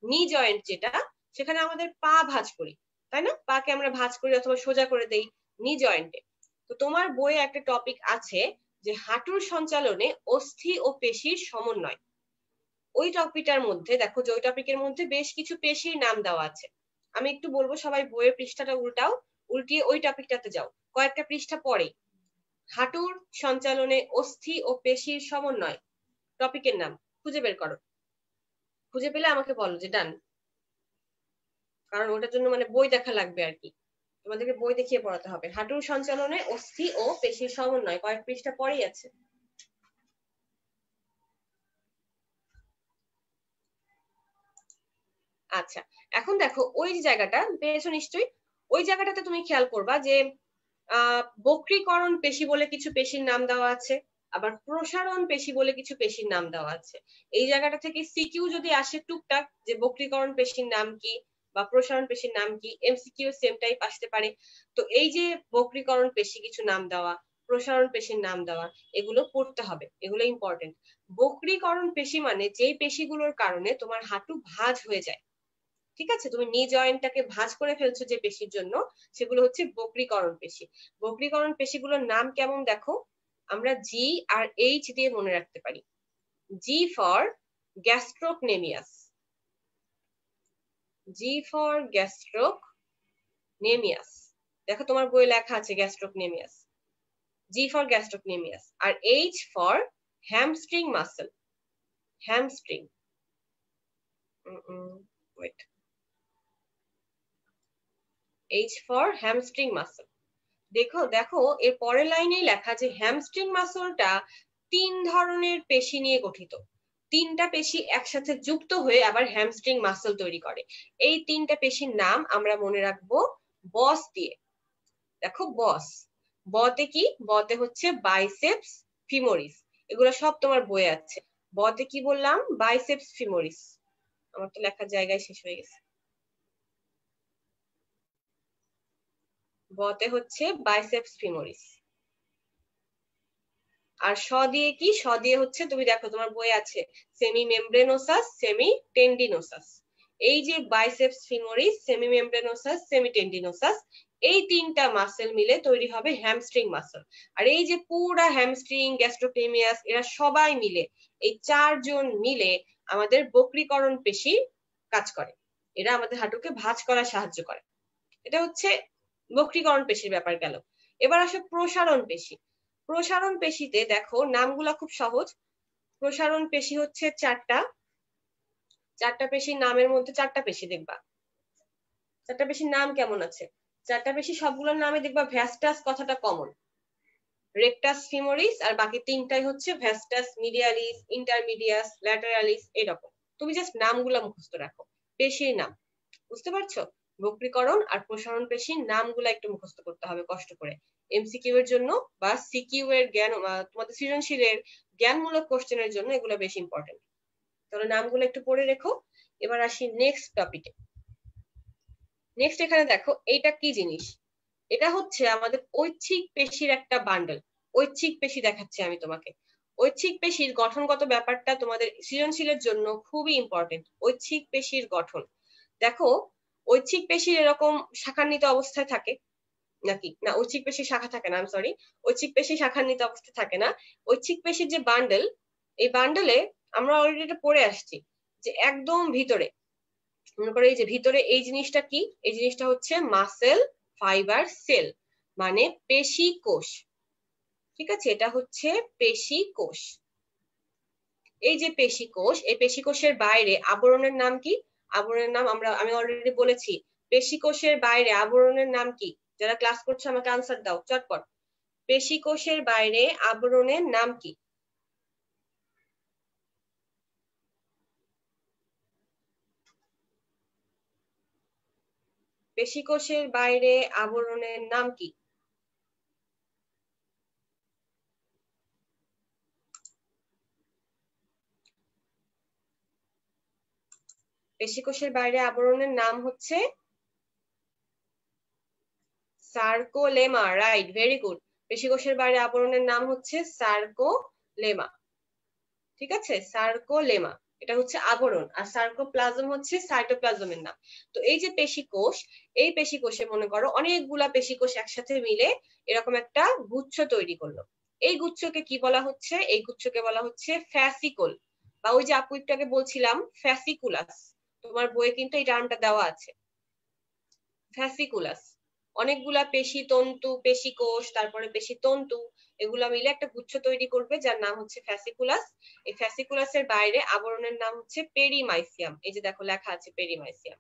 নি জয়েন্ট যেটা, সেখানে আমাদের পা ভাঁজ করি, তাই না? পাকে আমরা ভাঁজ করি অথবা সোজা করে দেই নি জয়েন্টে। তো তোমার বইয়ে একটা টপিক আছে যে হাঁটুর সঞ্চালনে অস্থি ও পেশির সমন্বয়। ওই টপিকটার মধ্যে দেখো যে ওই টপিকের মধ্যে বেশ কিছু পেশির নাম দেওয়া আছে। আমি একটু বলবো, সবাই বইয়ের পৃষ্ঠাটা উল্টাও, উল্টিয়ে ওই টপিকটাতে যাও, কয়েকটা পৃষ্ঠা পরে হাঁটুর সঞ্চালনে অস্থি ও পেশির সমন্বয় টপিকের নাম খুঁজে বের করো, খুঁজে পেলে আমাকে বলো যে ডান। কারণ ওটার জন্য মানে বই দেখা লাগবে আর কি, তোমাদেরকে বই দেখিয়ে পড়াতে হবে। হাঁটুর সঞ্চালনে অস্থি ও পেশির সমন্বয় কয়েক পৃষ্ঠা পরেই আছে। আচ্ছা, এখন দেখো ওই যে জায়গাটা পেয়েছো নিশ্চয়ই, ওই জায়গাটাতে তুমি খেয়াল করবা যে বক্রীকরণ পেশি বলে কিছু পেশির নাম দেওয়া আছে, আবার প্রসারণ পেশি বলে কিছু পেশির নাম দেওয়া আছে। এই জায়গাটা থেকে সিকিউ যদি আসে টুকটাক যে বক্রীকরণ পেশির নাম কি বা প্রসারণ পেশির নাম কি, এমসিকিউ সেম টাইপ আসতে পারে। তো এই যে বক্রীকরণ পেশি কিছু নাম দেওয়া, প্রসারণ পেশির নাম দেওয়া, এগুলো পড়তে হবে, এগুলো ইম্পর্টেন্ট। বক্রীকরণ পেশি মানে যেই পেশিগুলোর কারণে তোমার হাঁটু ভাঁজ হয়ে যায়, ঠিক আছে, তুমি নি জয়েন্টটাকে ভাঁজ করে ফেলছো যে পেশির জন্য, সেগুলো হচ্ছে বক্রীকরণ পেশি। বক্রীকরণ পেশিগুলোর নাম কেমন দেখো, আমরা জি আর এইচ দিয়ে মনে রাখতে পারি। G for gastrocnemius, G for gastrocnemius, দেখো তোমার বইয়ে লেখা আছে গ্যাস্ট্রোকনেমিয়াস, জি ফর গ্যাস্ট্রোকনেমিয়াস। আর H for hamstring muscle, hamstring, wait, H for hamstring muscle. দেখো দেখো এর পরের লাইনেই লেখা যে হ্যামস্ট্রিং মাসলটা 3 ধরনের পেশি নিয়ে গঠিত, 3টা পেশি একসাথে যুক্ত হয়ে আবার হ্যামস্ট্রিং মাসল তৈরি করে। এই 3টা পেশির নাম আমরা মনে রাখবো বস দিয়ে। দেখো বস, বতে কি, বতে হচ্ছে বাইসেপস ফিমোরিস, এগুলো সব তোমার বইয়ে আছে। বতে কি বললাম, বাইসেপস ফিমোরিস, আমার তো লেখার জায়গায় শেষ হয়ে গেছে। বতে হচ্ছে বাইসেপস ফিমোরিস। আর স দিয়ে কি, স দিয়ে হচ্ছে, তুমি দেখো তোমার বই আছে সেমি মেমব্রেনোসাস, সেমি টেন্ডিনোসাস। এই যে biceps femoris, semi membranosus, semi tendinosus, এই 3টা মাসেল মিলে তৈরি হবে হ্যামস্ট্রিং মাসল। আর এই যে পুরা হ্যামস্ট্রিং, গ্যাস্ট্রোক্লেমিয়াস, এরা সবাই মিলে, এই 4 জন মিলে আমাদের বক্রীকরণ পেশি কাজ করে, এরা আমাদের হাঁটুকে ভাঁজ করার সাহায্য করে। এটা হচ্ছে বক্রীকরণ পেশির ব্যাপার গেল। এবার আসো প্রসারণ পেশি। প্রসারণ পেশিতে দেখো নামগুলা খুব সহজ। প্রসারণ পেশি হচ্ছে 4টা, 4টা পেশির নামের মধ্যে 4টা পেশি দেখবা, 4টা পেশির নাম কেমন আছে, 4টা পেশি সবগুলোর নামে দেখবা ভ্যাস্টাস কথাটা কমন, রেকটাস ফিমোরিস, আর বাকি 3টাই হচ্ছে ভ্যাস্টাস মিডিয়ালিস, ইন্টারমিডিয়াস, ল্যাটারালিস, এরকম। তুমি জাস্ট নামগুলা মুখস্থ রাখো, পেশির নাম, বুঝতে পারছো? বক্রীকরণ আর প্রসারণ পেশির নামগুলা একটু মুখস্থ করতে হবে কষ্ট করে, এমসিকিউ এর জন্য বা সিকিউ এর জ্ঞান, তোমাদের সৃজনশীলের জ্ঞানমূলক কোশ্চেনের জন্য এগুলো বেশি ইম্পর্টেন্ট। তাহলে নামগুলো একটু পড়ে রেখো। এবার আসি নেক্সট টপিকে। নেক্সট এখানে দেখো এইটা কি জিনিস, এটা হচ্ছে আমাদের ঐচ্ছিক পেশির একটা বান্ডল। ঐচ্ছিক পেশি দেখাচ্ছি আমি তোমাকে। ঐচ্ছিক পেশির গঠনগত ব্যাপারটা তোমাদের সৃজনশীলের জন্য খুবই ইম্পর্টেন্ট। ঐচ্ছিক পেশির গঠন দেখো, ঐচ্ছিক পেশির এরকম শাখান্বিত অবস্থায় থাকে নাকি না, ঐচ্ছিক পেশি শাখা থাকে না, সরি, ঐচ্ছিক পেশি শাখান্বিত অবস্থায় থাকে না। ঐচ্ছিক পেশির যে বান্ডেল, এই বান্ডেলে আমরা অলরেডি পড়ে আসছি যে একদম ভিতরে, মনে করো এই যে ভিতরে এই জিনিসটা কি, এই জিনিসটা হচ্ছে মাসেল ফাইবার সেল, মানে পেশি কোষ। ঠিক আছে, এটা হচ্ছে পেশি কোষ। এই যে পেশি কোষ, এই পেশি কোষের বাইরে আবরণের নাম কি? আবরণের নাম আমি অলরেডি বলেছি। পেশি কোষের বাইরে আবরণের নাম কি? যারা ক্লাস করছো আমাকে আনসার দাও চটপট। পেশি কোষের বাইরে আবরণের নাম কি? পেশি কোষের বাইরে আবরণের নাম কি? পেশি কোষের বাইরে আবরণের নাম হচ্ছে সার্কোলেমা। Right, very good. পেশি কোষের বাইরে আবরণের নাম হচ্ছে সার্কোলেমা। ঠিক আছে, সার্কোলেমা এটা হচ্ছে আবরণ, আর সার্কোপ্লাজম হচ্ছে সাইটোপ্লাজমের নাম। তো এই যে পেশি কোষ, এই পেশি কোষে মনে করো অনেকগুলা পেশি কোষ একসাথে মিলে এরকম একটা গুচ্ছ তৈরি করলো। এই গুচ্ছকে কি বলা হচ্ছে? এই গুচ্ছকে বলা হচ্ছে ফ্যাসিকল, বা ওই যে আপু একটু আগে বলছিলাম ফ্যাসিকুলাস, তোমার বইয়ে কিন্তু এই টার্মটা দেওয়া আছে, ফ্যাসিকুলাস। অনেকগুলা পেশি তন্তু, পেশি কোষ, তারপরে পেশি তন্তু, এগুলা মিলে একটা গুচ্ছ তৈরি করবে যার নাম হচ্ছে ফ্যাসিকুলাস। এই ফ্যাসিকুলাসের বাইরে আবরণের নাম হচ্ছে পেরিমাইসিয়াম। এই যে দেখো লেখা আছে পেরিমাইসিয়াম।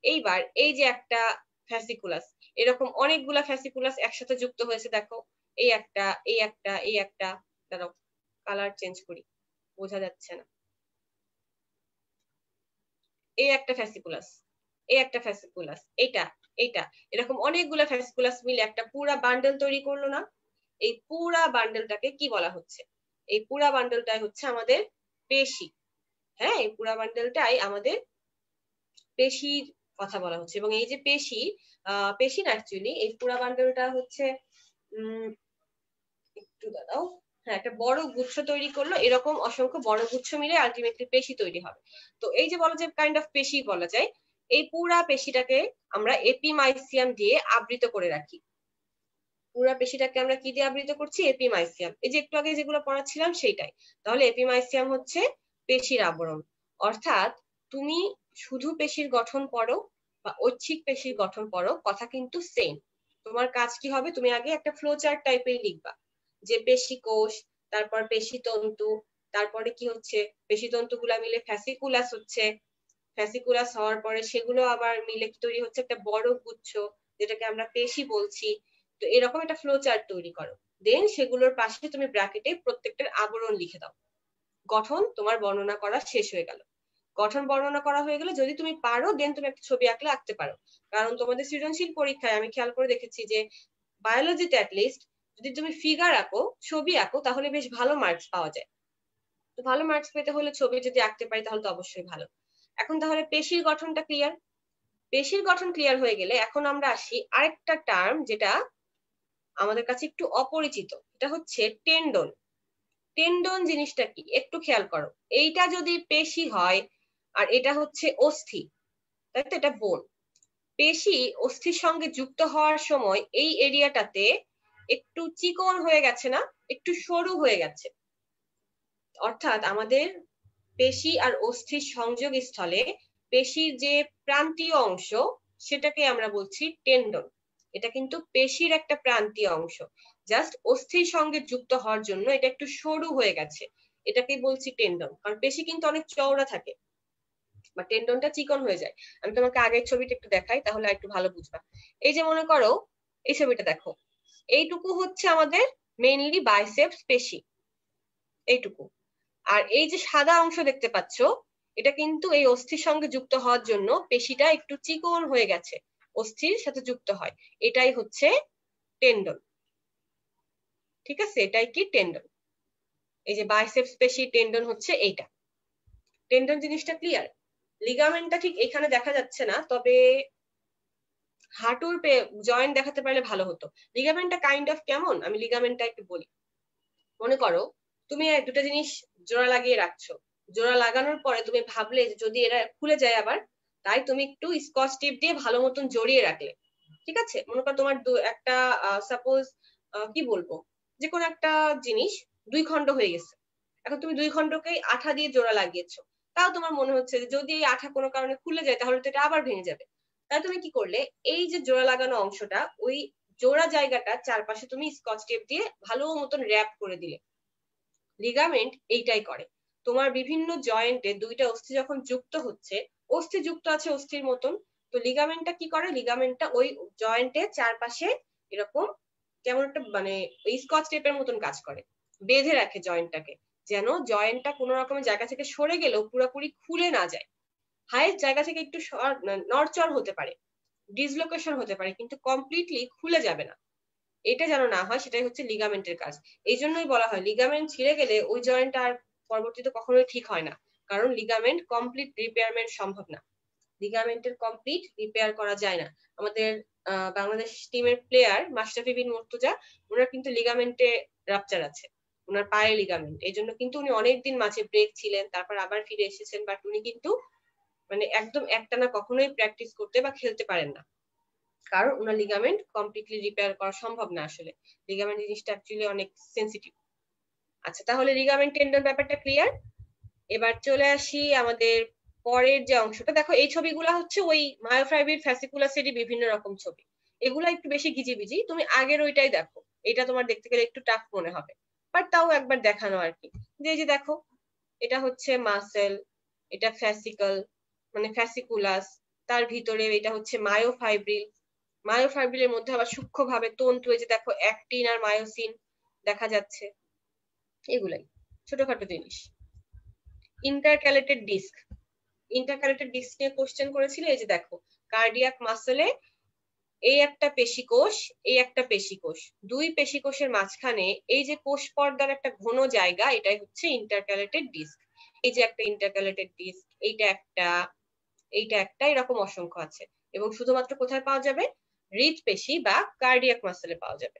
এইবার এই যে একটা ফ্যাসিকুলাস, এরকম অনেকগুলা ফ্যাসিকুলাস একসাথে যুক্ত হয়েছে দেখো, এই একটা, এই একটা, এই একটা, দাঁড়াও কালার চেঞ্জ করি, বোঝা যাচ্ছে না, এই একটা ফ্যাসিকুলাস, এই একটা ফ্যাসিকুলাস, এইটা, এইটা, এরকম অনেকগুলো ফ্যাসিকুলাস মিলে একটা পুরা বান্ডেল তৈরি করলো না? এই পুরা বান্ডেলটাকে কি বলা হচ্ছে? এই পুরা বান্ডেলটাই হচ্ছে আমাদের পেশি। হ্যাঁ, এই পুরা বান্ডেলটাই আমাদের পেশির কথা বলা হচ্ছে। এবং এই যে পেশি, পেশি না অ্যাকচুয়ালি, এই পুরা বান্ডেলটা হচ্ছে একটু দাঁড়াও, হ্যাঁ একটা বড় গুচ্ছ তৈরি করলো, এরকম অসংখ্য বড় গুচ্ছ মিলে আলটিমেটলি পেশি তৈরি হবে। তো এই যে বলা যায় কাইন্ড অফ পেশি বলা যায়, এই পুরা পেশিটাকে আমরা এপিমাইসিয়াম দিয়ে আবৃত করে রাখি। পুরা পেশিটাকে আমরা কি দিয়ে আবৃত করছি? এপিমাইসিয়াম। এই যে একটু আগে যেগুলো পড়াচ্ছিলাম সেইটাই। তাহলে এপিমাইসিয়াম হচ্ছে পেশির আবরণ। অর্থাৎ তুমি শুধু পেশির গঠন পড়ো বা ঐচ্ছিক পেশির গঠন পড়ো, কথা কিন্তু সেম। তোমার কাজ কি হবে? তুমি আগে একটা ফ্লো চার্ট টাইপের লিখবা, যে পেশি কোষ, তারপর পেশি তন্তু, তারপরে কি হচ্ছে পেশি তন্তুগুলা মিলে ফ্যাসিকুলাস হচ্ছে, ফ্যাসিকুলাস হওয়ার পরে সেগুলো আবার মিলে তৈরি হচ্ছে একটা বড় গুচ্ছ, যেটাকে আমরা পেশি বলছি। তো এরকম একটা ফ্লো চার্ট তৈরি করো, দেন সেগুলোর পাশে তুমি ব্র্যাকেটে প্রত্যেকটার আবরণ লিখে দাও। গঠন তোমার বর্ণনা করা শেষ হয়ে গেল। গঠন বর্ণনা করা হয়ে গেলে যদি তুমি পারো দেন তুমি একটা ছবি আঁকলে আঁকতে পারো। কারণ তোমাদের সৃজনশীল পরীক্ষায় আমি খেয়াল করে দেখেছি যে বায়োলজিতে অ্যাটলিস্ট যদি তুমি ফিগার আঁকো, ছবি আঁকো, তাহলে বেশ ভালো মার্কস পাওয়া যায়। তো ভালো মার্কস পেতে হলে ছবি যদি আঁকতে পারি তাহলে তো অবশ্যই ভালো। এখন তাহলে পেশির গঠনটা ক্লিয়ার। পেশির গঠন ক্লিয়ার হয়ে গেলে এখন আমরা আসি আরেকটা টার্ম যেটা আমাদের কাছে একটু অপরিচিত, এটা হচ্ছে টেন্ডন। টেন্ডন জিনিসটা কি একটু খেয়াল করো। এইটা যদি পেশি হয় আর এটা হচ্ছে অস্থি, তাই তো, এটা বোন। পেশি অস্থির সঙ্গে যুক্ত হওয়ার সময় এই এরিয়াটাতে একটু চিকন হয়ে গেছে না, একটু সরু হয়ে গেছে। অর্থাৎ আমাদের পেশি আর অস্থির সংযোগ স্থলে পেশির যে প্রান্তীয় অংশ সেটাকে আমরা বলছি টেন্ডন। এটা কিন্তু পেশির একটা প্রান্তীয় অংশ, জাস্ট অস্থির সঙ্গে যুক্ত হওয়ার জন্য এটা একটু সরু হয়ে গেছে, এটাকে বলছি টেন্ডন। কারণ পেশি কিন্তু অনেক চওড়া থাকে, বা টেন্ডনটা চিকন হয়ে যায়। আমি তোমাকে আগের ছবিটা একটু দেখাই তাহলে একটু ভালো বুঝবা। এই যে মনে করো এই ছবিটা দেখো, এইটুকু হচ্ছে আমাদের মেইনলি বাইসেপস পেশি, এইটুকু। আর এই যে সাদা অংশ দেখতে পাচ্ছ, এটা কিন্তু এই অস্থির সঙ্গে যুক্ত হওয়ার জন্য পেশিটা একটু চিকন হয়ে গেছে, অস্থির সাথে যুক্ত হয়, এটাই হচ্ছে টেন্ডন। ঠিক আছে, এটাই কি টেন্ডন। এই যে বাইসেপস পেশি টেন্ডন হচ্ছে এইটা। টেন্ডন জিনিসটা ক্লিয়ার। লিগামেন্টটা ঠিক এখানে দেখা যাচ্ছে না, তবে হাঁটুর জয়েন্ট দেখাতে পারলে ভালো হতো। লিগামেন্টটা কাইন্ড অফ কেমন, আমি লিগামেন্টটা একটু বলি। মনে করো তুমি দুটো জিনিস জোড়া লাগিয়ে রাখছো, জোড়া লাগানোর পরে তুমি ভাবলে যদি এরা খুলে যায় আবার, তাই তুমি একটু স্কচ টেপ দিয়ে ভালো মতন জড়িয়ে রাখলে। ঠিক আছে, মনে করো তোমার একটা সাপোজ কি বলবো, যে কোনো একটা জিনিস 2 খণ্ড হয়ে গেছে, এখন তুমি 2 খণ্ডকেই আঠা দিয়ে জোড়া লাগিয়েছো, তাও তোমার মনে হচ্ছে যে যদি এই আঠা কোনো কারণে খুলে যায় তাহলে তো এটা আবার ভেঙে যাবে। তাই তুমি কি করলে, এই যে জোড়া লাগানো অংশটা, ওই জোড়া জায়গাটা চারপাশে তুমি স্কচ টেপ দিয়ে ভালো মতন র্যাপ করে দিলে। লিগামেন্ট এইটাই করে। তোমার বিভিন্ন জয়েন্টে দুইটা অস্থি যখন যুক্ত হচ্ছে, অস্থি যুক্ত আছে অস্থির মতন, তো লিগামেন্টটা কি করে, লিগামেন্টটা ওই জয়েন্টে চারপাশে এরকম কেমন একটা মানে স্কচ টেপের মতন কাজ করে, বেঁধে রাখে জয়েন্টটাকে, যেন জয়েন্টটা কোনো রকমের জায়গা থেকে সরে গেলেও পুরোপুরি খুলে না যায়। হায়েস্ট জায়গা থেকে একটু নড়চড় হতে পারে, ডিসলোকেশন হতে পারে, কিন্তু কমপ্লিটলি খুলে যাবে না। এটা যেন না হয়, সেটাই হচ্ছে লিগামেন্টের কাজ। এই জন্যই বলা হয় লিগামেন্ট ছিঁড়ে গেলে ওই জয়েন্ট আর পরবর্তীতে কখনোই ঠিক হয় না, কারণ লিগামেন্ট কমপ্লিট রিপেয়ারমেন্ট সম্ভব না, লিগামেন্টের কমপ্লিট রিপেয়ার করা যায় না। আমাদের বাংলাদেশ টিমের প্লেয়ার মাশরাফি বিন মুর্তজা, ওনার কিন্তু লিগামেন্টে রাপচার আছে, ওনার পায়ের লিগামেন্ট, এই জন্য কিন্তু উনি অনেকদিন মাঝে ব্রেক ছিলেন, তারপর আবার ফিরে এসেছেন, বাট উনি কিন্তু মানে একদম একটানা কখনোই প্র্যাকটিস করতে বা খেলতে পারেন না, কারণ ওনার লিগামেন্ট কমপ্লিটলি রিপেয়ার করা সম্ভব না। আসলে লিগামেন্ট জিনিসটা অ্যাকচুয়ালি অনেক সেন্সিটিভ। আচ্ছা, তাহলে লিগামেন্ট টেন্ডন ব্যাপারটা ক্লিয়ার। এবার চলে আসি আমাদের পরের যে অংশটা। দেখো এই ছবিগুলো হচ্ছে ওই মায়োফাইব্রিল ফ্যাসিকুলাসেরই বিভিন্ন রকম ছবি, এগুলো একটু বেশি গিজিবিজি, তুমি আগের ওইটাই দেখো, এটা তোমার দেখতে গেলে একটু টাফ মনে হবে, বাট তাও একবার দেখানো আর কি। যে দেখো, এটা হচ্ছে মাসেল, এটা ফ্যাসিকল মানে ফ্যাসিকুলাস, তার ভিতরে এটা হচ্ছে মায়োফাইব্রিল, মায়োফাইব্রিলের মধ্যে আবার সূক্ষ্মভাবে তন্তু, এই যে দেখো অ্যাক্টিন আর মায়োসিন দেখা যাচ্ছে, এগুলাই ছোটখাটো জিনিস। ইন্টারক্যালেটেড ডিস্ক, ইন্টারক্যালেটেড ডিস্ক নিয়ে কোশ্চেন করেছিল, এই যে দেখো কার্ডিয়াক মাসেলে এই একটা পেশিকোষ, এই একটা পেশিকোষ, দুই পেশিকোষের মাঝখানে এই যে কোষ পর্দার একটা ঘন জায়গা, এটাই হচ্ছে ইন্টারক্যালেটেড ডিস্ক। এই যে একটা ইন্টারক্যালেটেড ডিস্ক, এইটা একটা এরকম অসংখ্য আছে, এবং শুধুমাত্র কোথায় পাওয়া যাবে, হৃদপেশি বা কার্ডিয়াক মাসেলে পাওয়া যাবে।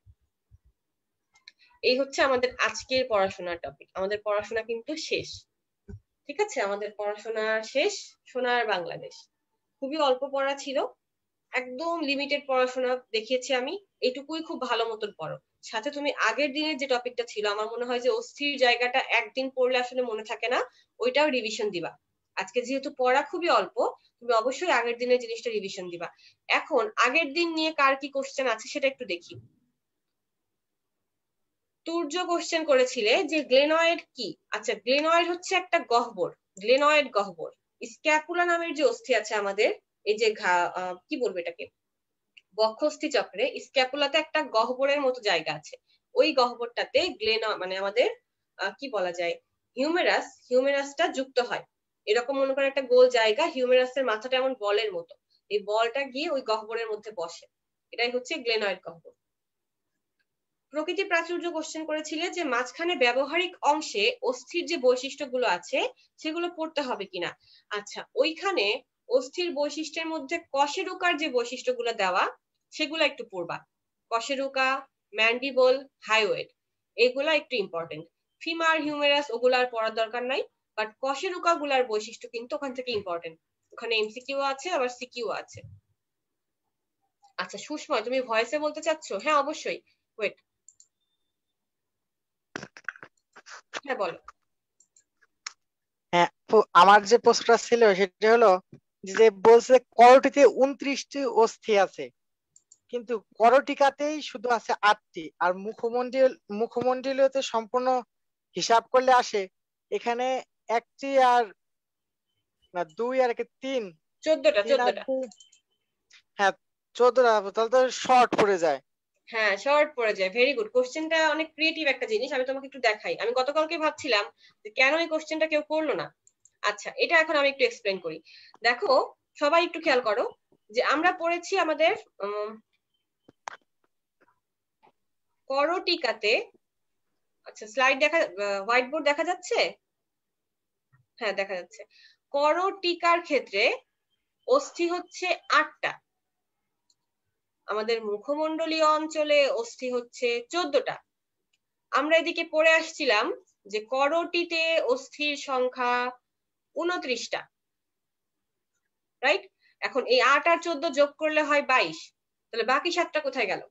এই হচ্ছে আমাদের আজকের পড়াশোনার টপিক। আমাদের পড়াশোনা কিন্তু শেষ, ঠিক আছে, আমাদের পড়াশোনা শেষ। সোনার বাংলাদেশ খুবই অল্প পড়া ছিল, একদম লিমিটেড পড়াশোনা দেখিয়েছি আমি, এইটুকুই খুব ভালো মতন পড়ো। সাথে তুমি আগের দিনের যে টপিকটা ছিল, আমার মনে হয় যে অস্থির জায়গাটা একদিন পড়লে আসলে মনে থাকে না, ওইটাও রিভিশন দিবা। আজকে যেহেতু পড়া খুবই অল্প, তুমি অবশ্যই আগের দিনের জিনিসটা রিভিশন দিবা। এখন আগের দিন নিয়ে কার কি কোশ্চেন আছে সেটা একটু দেখি। তুর্য কোশ্চেন করেছিলে যে গ্লেনয়েড কি। আচ্ছা, গ্লেনয়েড হচ্ছে একটা গহ্বর, গ্লেনয়েড গহ্বর। স্ক্যাপুলা নামের যে অস্থি আছে আমাদের, এই যে কি বলবো এটাকে, বক্ষস্থি চক্রে স্ক্যাপুলাতে একটা গহ্বরের মতো জায়গা আছে, ওই গহ্বরটাতে মানে আমাদের কি বলা যায়, হিউমেরাসটা যুক্ত হয়। এরকম মনে করে একটা গোল জায়গা, হিউমেরাসের মাথাটা এমন বলের মতো, এই বলটা গিয়ে ওই গহ্বরের মধ্যে বসে, এটাই হচ্ছে গ্লেনয়েড গহ্বর। প্রকৃতি প্রাচুর্য কোশ্চেন করেছিলে যে মাঝখানে ব্যবহারিক অংশে অস্থির যে বৈশিষ্ট্যগুলো আছে সেগুলো পড়তে হবে কিনা। আচ্ছা, ওইখানে অস্থির বৈশিষ্ট্যের মধ্যে কশেরুকার যে বৈশিষ্ট্যগুলো দেওয়া সেগুলো একটু পড়বা। কশেরুকা, ম্যান্ডিবল, হাইওয়েড, এগুলা একটু ইম্পর্টেন্ট। ফিমার, হিউমেরাস ওগুলার পড়ার দরকার নাই, বাট কশেরুকা গুলার বৈশিষ্ট্য কিন্তু ওখান থেকে ইম্পর্টেন্ট, ওখানে এমসিকিউ আছে আবার সিকিউ আছে। আচ্ছা সুস্ময়, তুমি ভয়েসে বলতে চাচ্ছো? হ্যাঁ অবশ্যই, ওয়েট, হ্যাঁ বলো। হ্যাঁ, আমার যে প্রশ্নটা ছিল সেটা হলো যে বলছে করটিতে 29টি অস্থি আছে, কিন্তু করটিকাতেই শুধু আছে 8টি, আর মুখমণ্ডলীয়তে সম্পূর্ণ হিসাব করলে আসে এখানে একটি আর না, দুই আর একে তিন, 14টা তিন আর 14টা। দুই, হ্যাঁ 14টা, তাহলে তো শর্ট পড়ে যায়। হ্যাঁ শর্ট পড়ে যায়, ভেরি গুড। কোশ্চেনটা অনেক ক্রিয়েটিভ একটা জিনিস, আমি তোমাকে একটু দেখাই। আমি গতকালকে ভাবছিলাম যে কেন এই কোশ্চেনটা কেউ করলো না। আচ্ছা, এটা এখন আমি একটু এক্সপ্লেন করি। দেখো সবাই একটু খেয়াল করো যে আমরা পড়েছি আমাদের করটিকাতে। আচ্ছা স্লাইড হোয়াইট বোর্ড দেখা যাচ্ছে? হ্যাঁ দেখা যাচ্ছে। করটিকার ক্ষেত্রে অস্থি হচ্ছে 8টা, আমাদের মুখমণ্ডলীয় অঞ্চলে অস্থি হচ্ছে 14টা। আমরা এদিকে পড়ে আসছিলাম যে করটিতে অস্থির সংখ্যা 29টা, রাইট? এখন এই 8 আর 14 যোগ করলে হয় 22, তাহলে বাকি 7টা কোথায় গেল?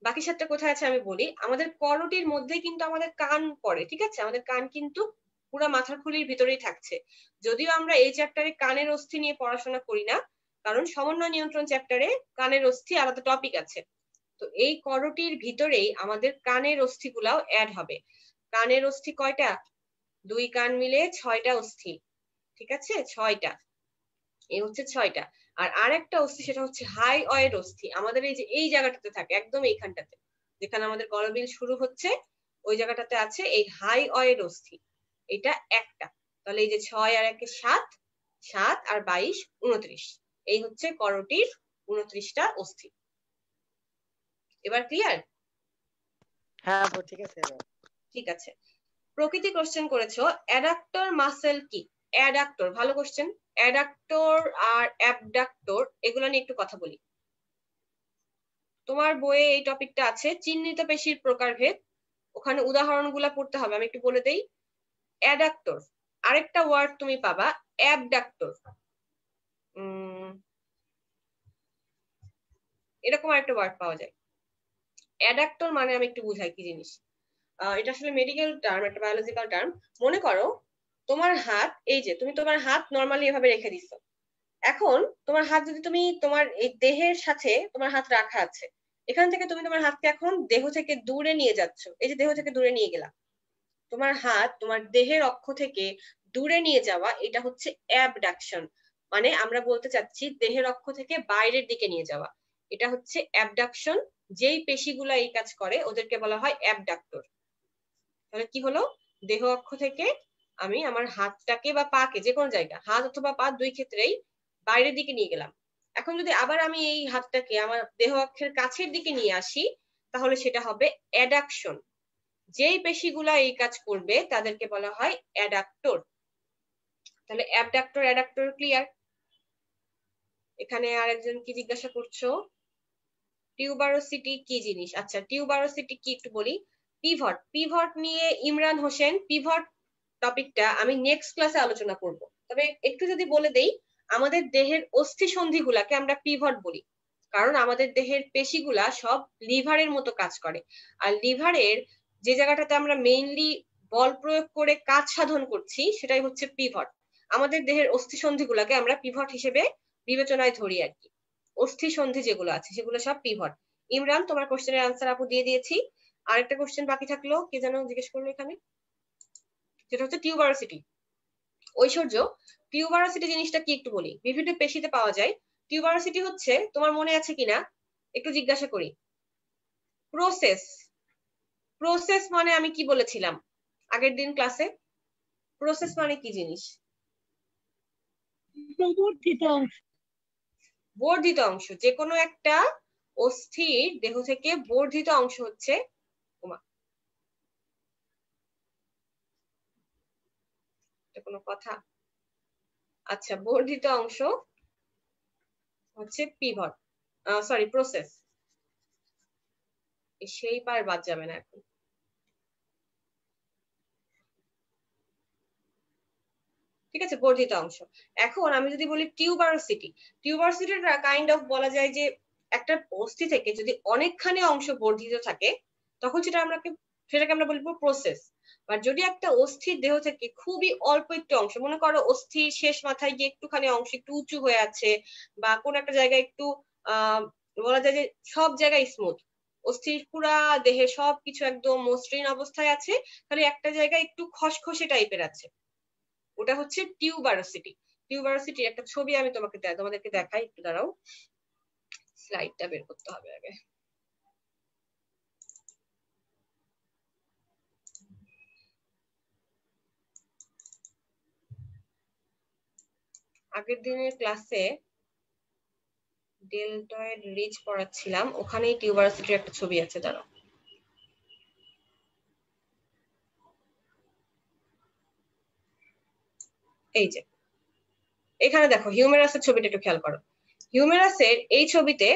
বাকি 7টা কোথায় আছে আমি বলি। আমাদের করটির মধ্যে কিন্তু আমাদের কান পড়ে, ঠিক আছে? আমাদের কান কিন্তু পুরো মাথার খুলির ভিতরেই থাকছে। যদিও আমরা এই চ্যাপ্টারে কানের অস্থি নিয়ে পড়াশোনা করি না, কারণ সমন্বয় নিয়ন্ত্রণ চ্যাপ্টারে কানের অস্থি আলাদা টপিক আছে। তো এই করটির ভিতরেই আমাদের কানের অস্থিগুলাও অ্যাড হবে। কানের অস্থি কয়টা? 2 কান মিলে 6টা অস্থি, ঠিক আছে? 6টা, এই হচ্ছে 6টা। আর আরেকটা অস্থি সেটা হচ্ছে হাই অয়েড অস্থি, আমাদের এই যে এই জায়গাটাতে থাকে, একদম এইখানটাতে যেখানে আমাদের গলবিল শুরু হচ্ছে ওই জায়গাটাতে আছে এই হাই অয়েড অস্থি, এটা একটা। তাহলে এই যে 6 আর 1 7, 7 আর 22 29, এই হচ্ছে করটির 29টা অস্থি। এবার ক্লিয়ার? হ্যাঁ আপু ঠিক আছে। ঠিক আছে। প্রকৃতি কোশ্চেন করেছো, অ্যাডাক্টর মাসেল কি? অ্যাডাক্টর, ভালো কোশ্চেন। অ্যাডাক্টর আর অ্যাবডাক্টর এগুলো নিয়ে একটু কথা বলি। তোমার বইয়ে এই টপিকটা আছে, চিহ্নিত পেশির প্রকারভেদ, ওখানে উদাহরণগুলো পড়তে হবে, আমি একটু বলে দেই। অ্যাডাক্টর, আরেকটা ওয়ার্ড তুমি পাবা অ্যাবডাক্টর, এরকম আরেকটা ওয়ার্ড পাওয়া যায়। অ্যাডাক্টর মানে আমি একটু বুঝাই কি জিনিস। এটা আসলে মেডিকেল টার্ম, একটা বায়োলজিক্যাল টার্ম। মনে করো তোমার হাত, এই যে তুমি তোমার হাত নর্মালি এভাবে রেখে দিছো, এখন তোমার হাত যদি তুমি তোমার এই দেহের সাথে তোমার হাত রাখা আছে, এখান থেকে তুমি তোমার হাতকে এখন দেহ থেকে দূরে নিয়ে যাচ্ছ, এই যে দেহ থেকে দূরে নিয়ে গেলাম, তোমার হাত তোমার দেহের অক্ষ থেকে দূরে নিয়ে যাওয়া, এটা হচ্ছে অ্যাবডাকশন। মানে আমরা বলতে চাচ্ছি দেহের অক্ষ থেকে বাইরের দিকে নিয়ে যাওয়া, এটা হচ্ছে অ্যাবডাকশন। যেই পেশিগুলা এই কাজ করে ওদেরকে বলা হয় অ্যাবডাক্টর। তাহলে কি হলো, দেহ অক্ষ থেকে আমি আমার হাতটাকে বা পাকে, যে কোনো জায়গা, হাত অথবা পা দুই ক্ষেত্রেই বাইরের দিকে নিয়ে গেলাম। এখন যদি আবার আমি এই হাতটাকে আমার দেহ অক্ষের কাছের দিকে নিয়ে আসি, তাহলে সেটা হবে অ্যাডাকশন। যেই পেশিগুলা এই কাজ করবে তাদেরকে বলা হয় অ্যাডাক্টর। তাহলে অ্যাবডাক্টর অ্যাডাক্টর ক্লিয়ার? এখানে আরেকজন কি জিজ্ঞাসা করছো, টিউবারোসিটি কি জিনিস? আচ্ছা টিউবারোসিটি কি একটু বলি। পিভট, পিভট নিয়ে ইমরান হোসেন, পিভট টপিকটা আমি নেক্সট ক্লাসে আলোচনা করব। তবে একটু যদি বলে দেই, আমাদের দেহের অস্থি সন্ধিগুলাকে আমরা পিভট বলি, কারণ আমাদের দেহের পেশিগুলা সব লিভারের মতো কাজ করে। আর লিভারের যে জায়গাটাতে আমরা মেইনলি বল প্রয়োগ করে কাজ সাধন করছি সেটাই হচ্ছে পিভট। আমাদের দেহের অস্থি সন্ধিগুলাকে আমরা পিভট হিসেবে বিবেচনায় ধরি আর কি। অস্থি সন্ধি যেগুলো আছে সেগুলো সব পিভট। ইমরান তোমার কোশ্চেনের আনসার আপু দিয়ে দিয়েছি। আরেকটা কোশ্চেন বাকি থাকলো, কে যেন জিজ্ঞেস করলো এখানে, যেটা হচ্ছে টিউবারোসিটি। ঐশ্বর্য, টিউবারোসিটি জিনিসটা কি একটু বলি। বিভিন্ন পেশিতে পাওয়া যায়। টিউবারোসিটি হচ্ছে, তোমার মনে আছে কিনা একটু জিজ্ঞাসা করি। প্রসেস, প্রসেস মানে আমি কি বলেছিলাম আগের দিন ক্লাসে? প্রসেস মানে কি জিনিস? প্রবর্ধিত অংশ। বর্ধিত অংশ, যে কোনো একটা অস্থির দেহ থেকে বর্ধিত অংশ হচ্ছে, কোনো কথা? আচ্ছা বর্ধিত অংশ হচ্ছে পিভট, সরি প্রসেস। সেই পার বাদ যাবে না এখন। ঠিক আছে, বর্ধিত অংশ। এখন আমি যদি বলি টিউবারোসিটি, টিউবারোসিটিটা কাইন্ড অফ বলা যায় যে একটা অস্থি থেকে যদি অনেকখানি অংশ বর্ধিত থাকে তখন সেটাকে আমরা বলবো প্রসেস। আর যদি একটা অস্থির দেহ থেকে খুবই অল্প একটু অংশ, মনে করো অস্থির শেষ মাথায় গিয়ে একটুখানি অংশ একটু উঁচু হয়ে আছে, বা কোন একটা জায়গায় একটু বলা যায় যে সব জায়গায় স্মুথ, অস্থির পুরা দেহে সবকিছু একদম মসৃণ অবস্থায় আছে, তাহলে একটা জায়গায় একটু খসখসে টাইপের আছে, ওটা হচ্ছে টিউবারোসিটি। টিউবারোসিটির একটা ছবি আমি তোমাদেরকে দেখাই, একটু দাঁড়াও, স্লাইডটা বের করতে হবে আগে। আগের দিনের ক্লাসে ডেলটয়েড রিজ পড়াচ্ছিলাম, ওখানেই টিউবারোসিটির একটা ছবি আছে, দাঁড়াও। এই যে এখানে দেখো হিউমেরাসের ছবিটা একটু খেয়াল করো। হিউমেরাসের এই ছবিতে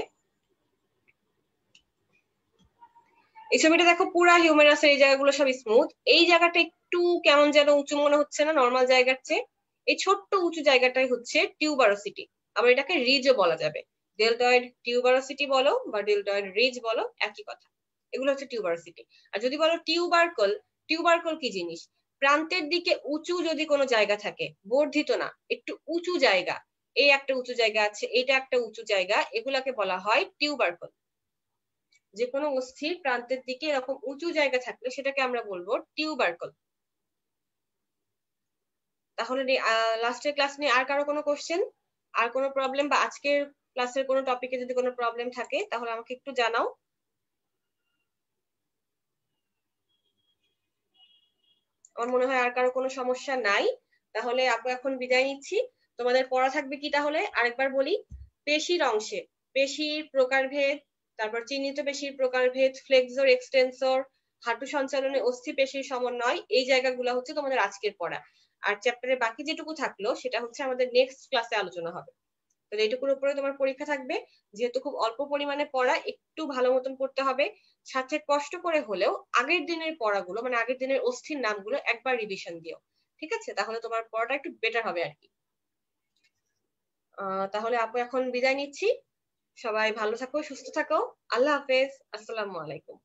দেখো পুরা হিউমেরাসের এই জায়গাগুলো সব স্মুথ, এই জায়গাটা একটু কেমন যেন উঁচু মনে হচ্ছে না নর্মাল জায়গার চেয়ে? এই ছোট্ট উঁচু জায়গাটাই হচ্ছে টিউবারোসিটি, আবার এটাকে রিজও বলা যাবে। ডেলটয়েড টিউবারোসিটি বলো বা ডেলটয়েড রিজ বলো, একই কথা। এগুলো হচ্ছে টিউবারোসিটি। আর যদি বলো টিউবারকল, টিউবারকল কি জিনিস? প্রান্তের দিকে উঁচু যদি কোনো জায়গা থাকে, বর্ধিত না, একটু উঁচু জায়গা, এই একটা উঁচু জায়গা আছে, এটা একটা উঁচু জায়গা, এগুলাকে বলা হয় টিউবারকল। যে কোনো অস্থির প্রান্তের দিকে এরকম উঁচু জায়গা থাকলে সেটাকে আমরা বলবো টিউবারকল। তাহলে লাস্টের ক্লাস নিয়ে আর কারো কোনো কোশ্চেন, আর কোনো প্রবলেম, বা আজকের ক্লাসের কোনো টপিকে যদি কোনো প্রবলেম থাকে তাহলে আমাকে একটু জানাও। আমার মনে হয় আর কারো কোনো সমস্যা নাই। তাহলে আপু এখন বিদায় নিচ্ছি। তোমাদের পড়া থাকবে কি তাহলে আরেকবার বলি। পেশির অংশে পেশির প্রকারভেদ, তারপর চিহ্নিত পেশির প্রকারভেদ, ফ্লেক্সর এক্সটেন্সর, হাঁটু সঞ্চালনে অস্থি পেশির সমন্বয়, এই জায়গাগুলো হচ্ছে তোমাদের আজকের পড়া। আর চ্যাপ্টারের বাকি যেটুকু থাকলো সেটা হচ্ছে আমাদের নেক্সট ক্লাসে আলোচনা হবে। তাহলে এইটুকুর উপরে তোমার পরীক্ষা থাকবে। যেহেতু খুব অল্প পরিমাণে পড়া, একটু ভালো মতন পড়তে হবে। সাথে কষ্ট করে হলেও আগের দিনের পড়াগুলো, মানে আগের দিনের অস্থির নামগুলো একবার রিভিশন দিও, ঠিক আছে? তাহলে তোমার পড়াটা একটু বেটার হবে আর কি। তাহলে আপু এখন বিদায় নিচ্ছি। সবাই ভালো থাকো, সুস্থ থাকো। আল্লাহ হাফেজ, আসসালামু আলাইকুম।